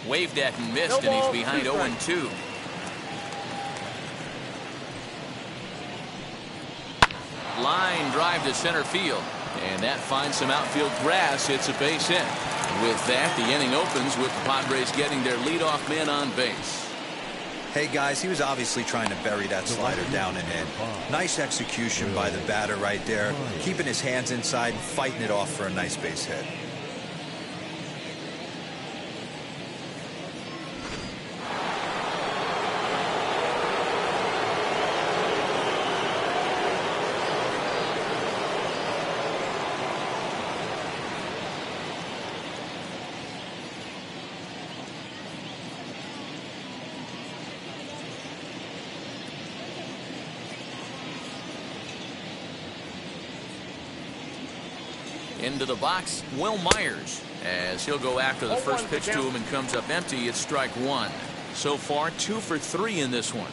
Waved at and missed, and he's behind 0-2. Line drive to center field, and that finds some outfield grass. It's a base hit. With that, the inning opens with the Padres getting their leadoff man on base. Hey, guys, he was obviously trying to bury that slider down and in. Nice execution by the batter right there, keeping his hands inside and fighting it off for a nice base hit. Into the box, Will Myers, as he'll go after the first pitch to him and comes up empty. It's strike one. So far, 2 for 3 in this one.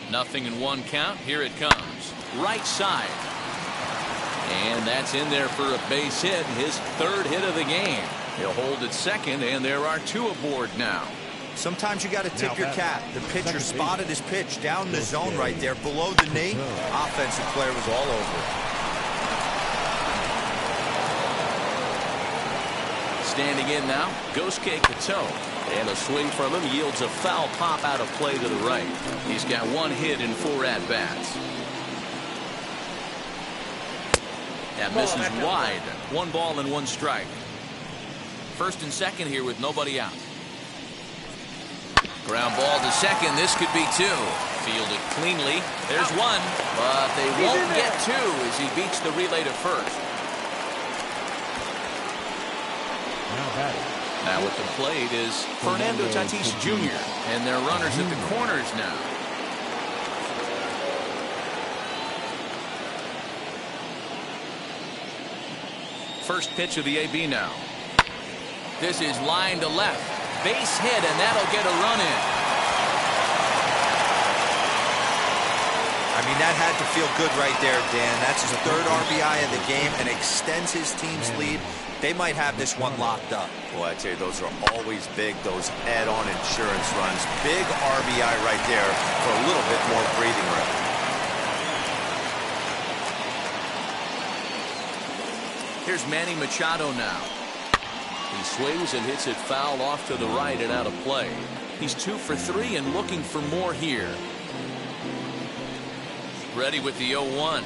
0-1 count. Here it comes. Right side. And that's in there for a base hit. His 3rd hit of the game. He'll hold at second, and there are 2 aboard now. Sometimes you got to tip your cap. The pitcher spotted his pitch down the zone right there below the knee. Offensive player was all over it. Standing in now, Gosuke Kato. And a swing from him yields a foul pop out of play to the right. He's got 1 hit in 4 at-bats. That misses wide. 1 ball and 1 strike. First and second here with nobody out. Ground ball to second. This could be 2. Fielded cleanly. There's 1, but they won't get 2 as he beats the relay to first. Now at the plate is Fernando Tatis Jr. and their runners at the corners now. First pitch of the AB now. This is line to left. Base hit, and that'll get a run in. I mean, that had to feel good right there, Dan. That's his 3rd RBI of the game and extends his team's lead. They might have this one locked up. Boy, I tell you, those are always big, those add-on insurance runs. Big RBI right there for a little bit more breathing room. Here's Manny Machado now. He swings and hits it foul off to the right and out of play. He's 2 for 3 and looking for more here. Ready with the 0-1.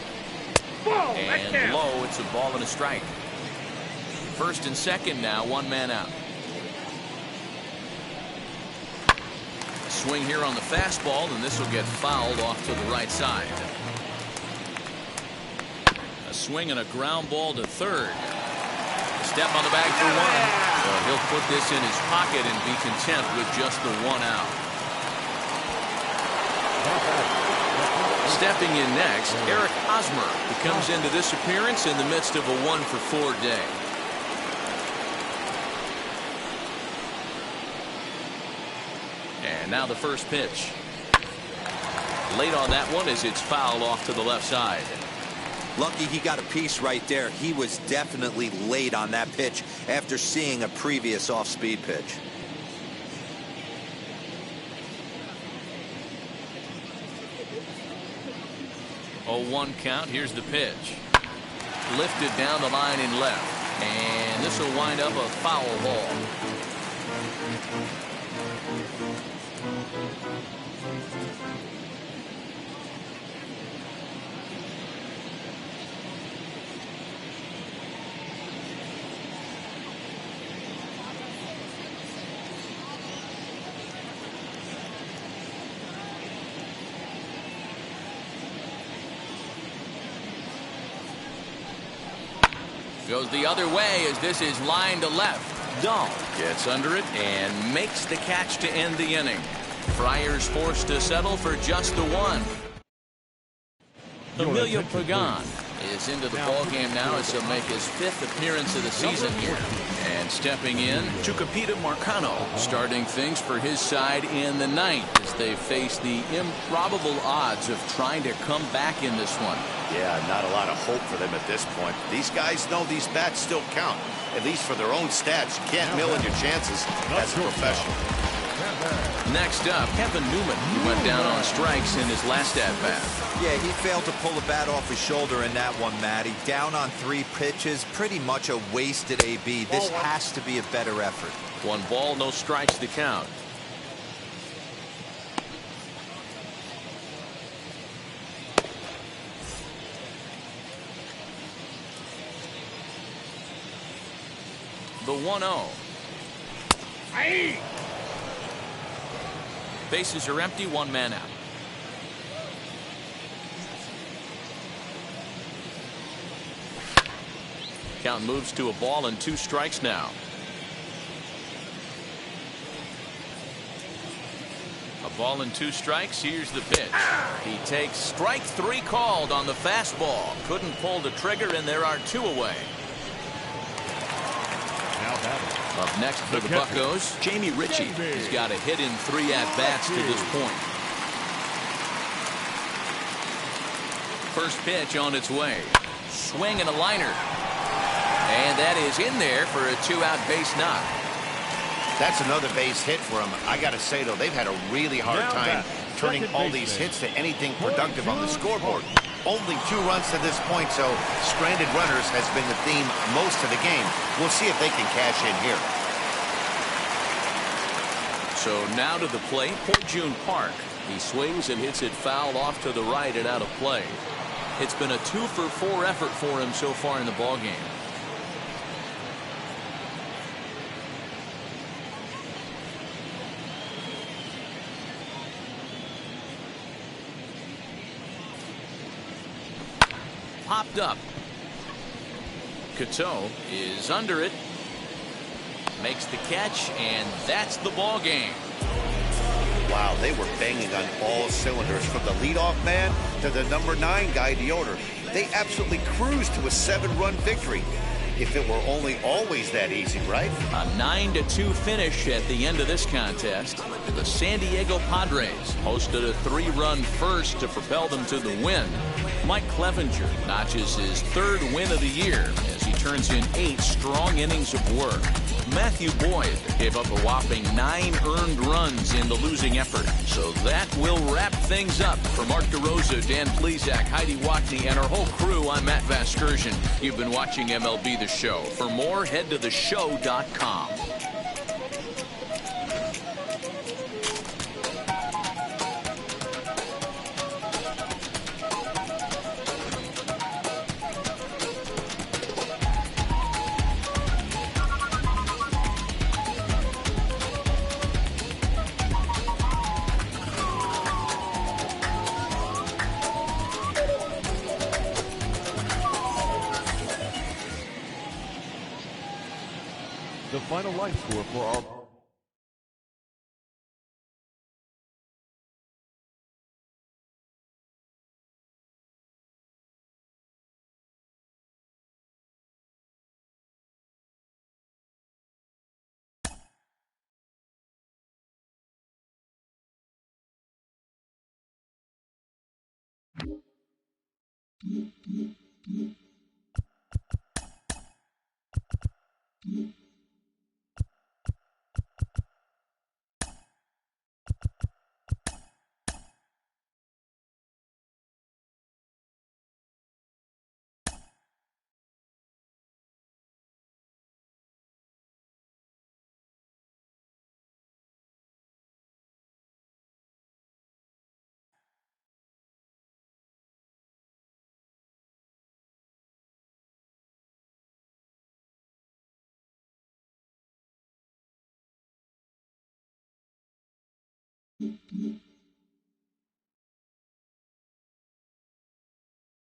And low, it's a ball and a strike. First and second now, 1 man out. Swing here on the fastball, and this will get fouled off to the right side. A swing and a ground ball to third. Step on the bag for 1. Well, he'll put this in his pocket and be content with just the 1 out. Stepping in next, Eric Hosmer, who comes into this appearance in the midst of a 1 for 4 day. And now the first pitch. Late on that one as it's fouled off to the left side. Lucky he got a piece right there. He was definitely late on that pitch after seeing a previous off-speed pitch. Oh, 1 count. Here's the pitch. Lifted down the line in left. And this will wind up a foul ball. Goes the other way as this is line to left. Dahl gets under it and makes the catch to end the inning. Friars forced to settle for just the 1. Emilio Pagan is into the ballgame now as he'll make his 5th appearance of the season here. And stepping in, Tyler Marcotte, starting things for his side in the 9th as they face the improbable odds of trying to come back in this one. Yeah, not a lot of hope for them at this point. These guys know these bats still count, at least for their own stats. You can't mill in your chances as a professional. Next up, Kevin Newman, who went down on strikes in his last at-bat. Yeah, he failed to pull the bat off his shoulder in that one, Matty. Down on 3 pitches, pretty much a wasted AB. This has to be a better effort. 1 ball, no strikes to count. The 1-0. Bases are empty, 1 man out. Count moves to a ball and 2 strikes now. A ball and 2 strikes. Here's the pitch. He takes strike 3 called on the fastball. Couldn't pull the trigger, and there are 2 away. Up next for the Buccos, Jamie Ritchie. He's got a hit in 3 at-bats to this point. First pitch on its way. Swing and a liner. And that is in there for a 2-out base knock. That's another base hit for them. I got to say, though, they've had a really hard time turning all these hits to anything productive on the scoreboard. Only 2 runs to this point, so stranded runners has been the theme most of the game. We'll see if they can cash in here. So now to the plate, June Park. He swings and hits it foul off to the right and out of play. It's been a 2-for-4 effort for him so far in the ballgame. Popped up. Cateau is under it. Makes the catch, and that's the ball game. Wow, they were banging on all cylinders from the leadoff man to the number 9 guy, Deodor. They absolutely cruised to a 7-run victory. If it were only always that easy, right? A 9-2 finish at the end of this contest. The San Diego Padres hosted a 3-run first to propel them to the win. Mike Clevenger notches his 3rd win of the year as he turns in 8 strong innings of work. Matthew Boyd gave up a whopping 9 earned runs in the losing effort. So that will wrap things up. For Mark DeRosa, Dan Plesac, Heidi Watney, and our whole crew, I'm Matt Vasgersian. You've been watching MLB The Show. For more, head to theshow.com. The final line score for our Mm-hmm.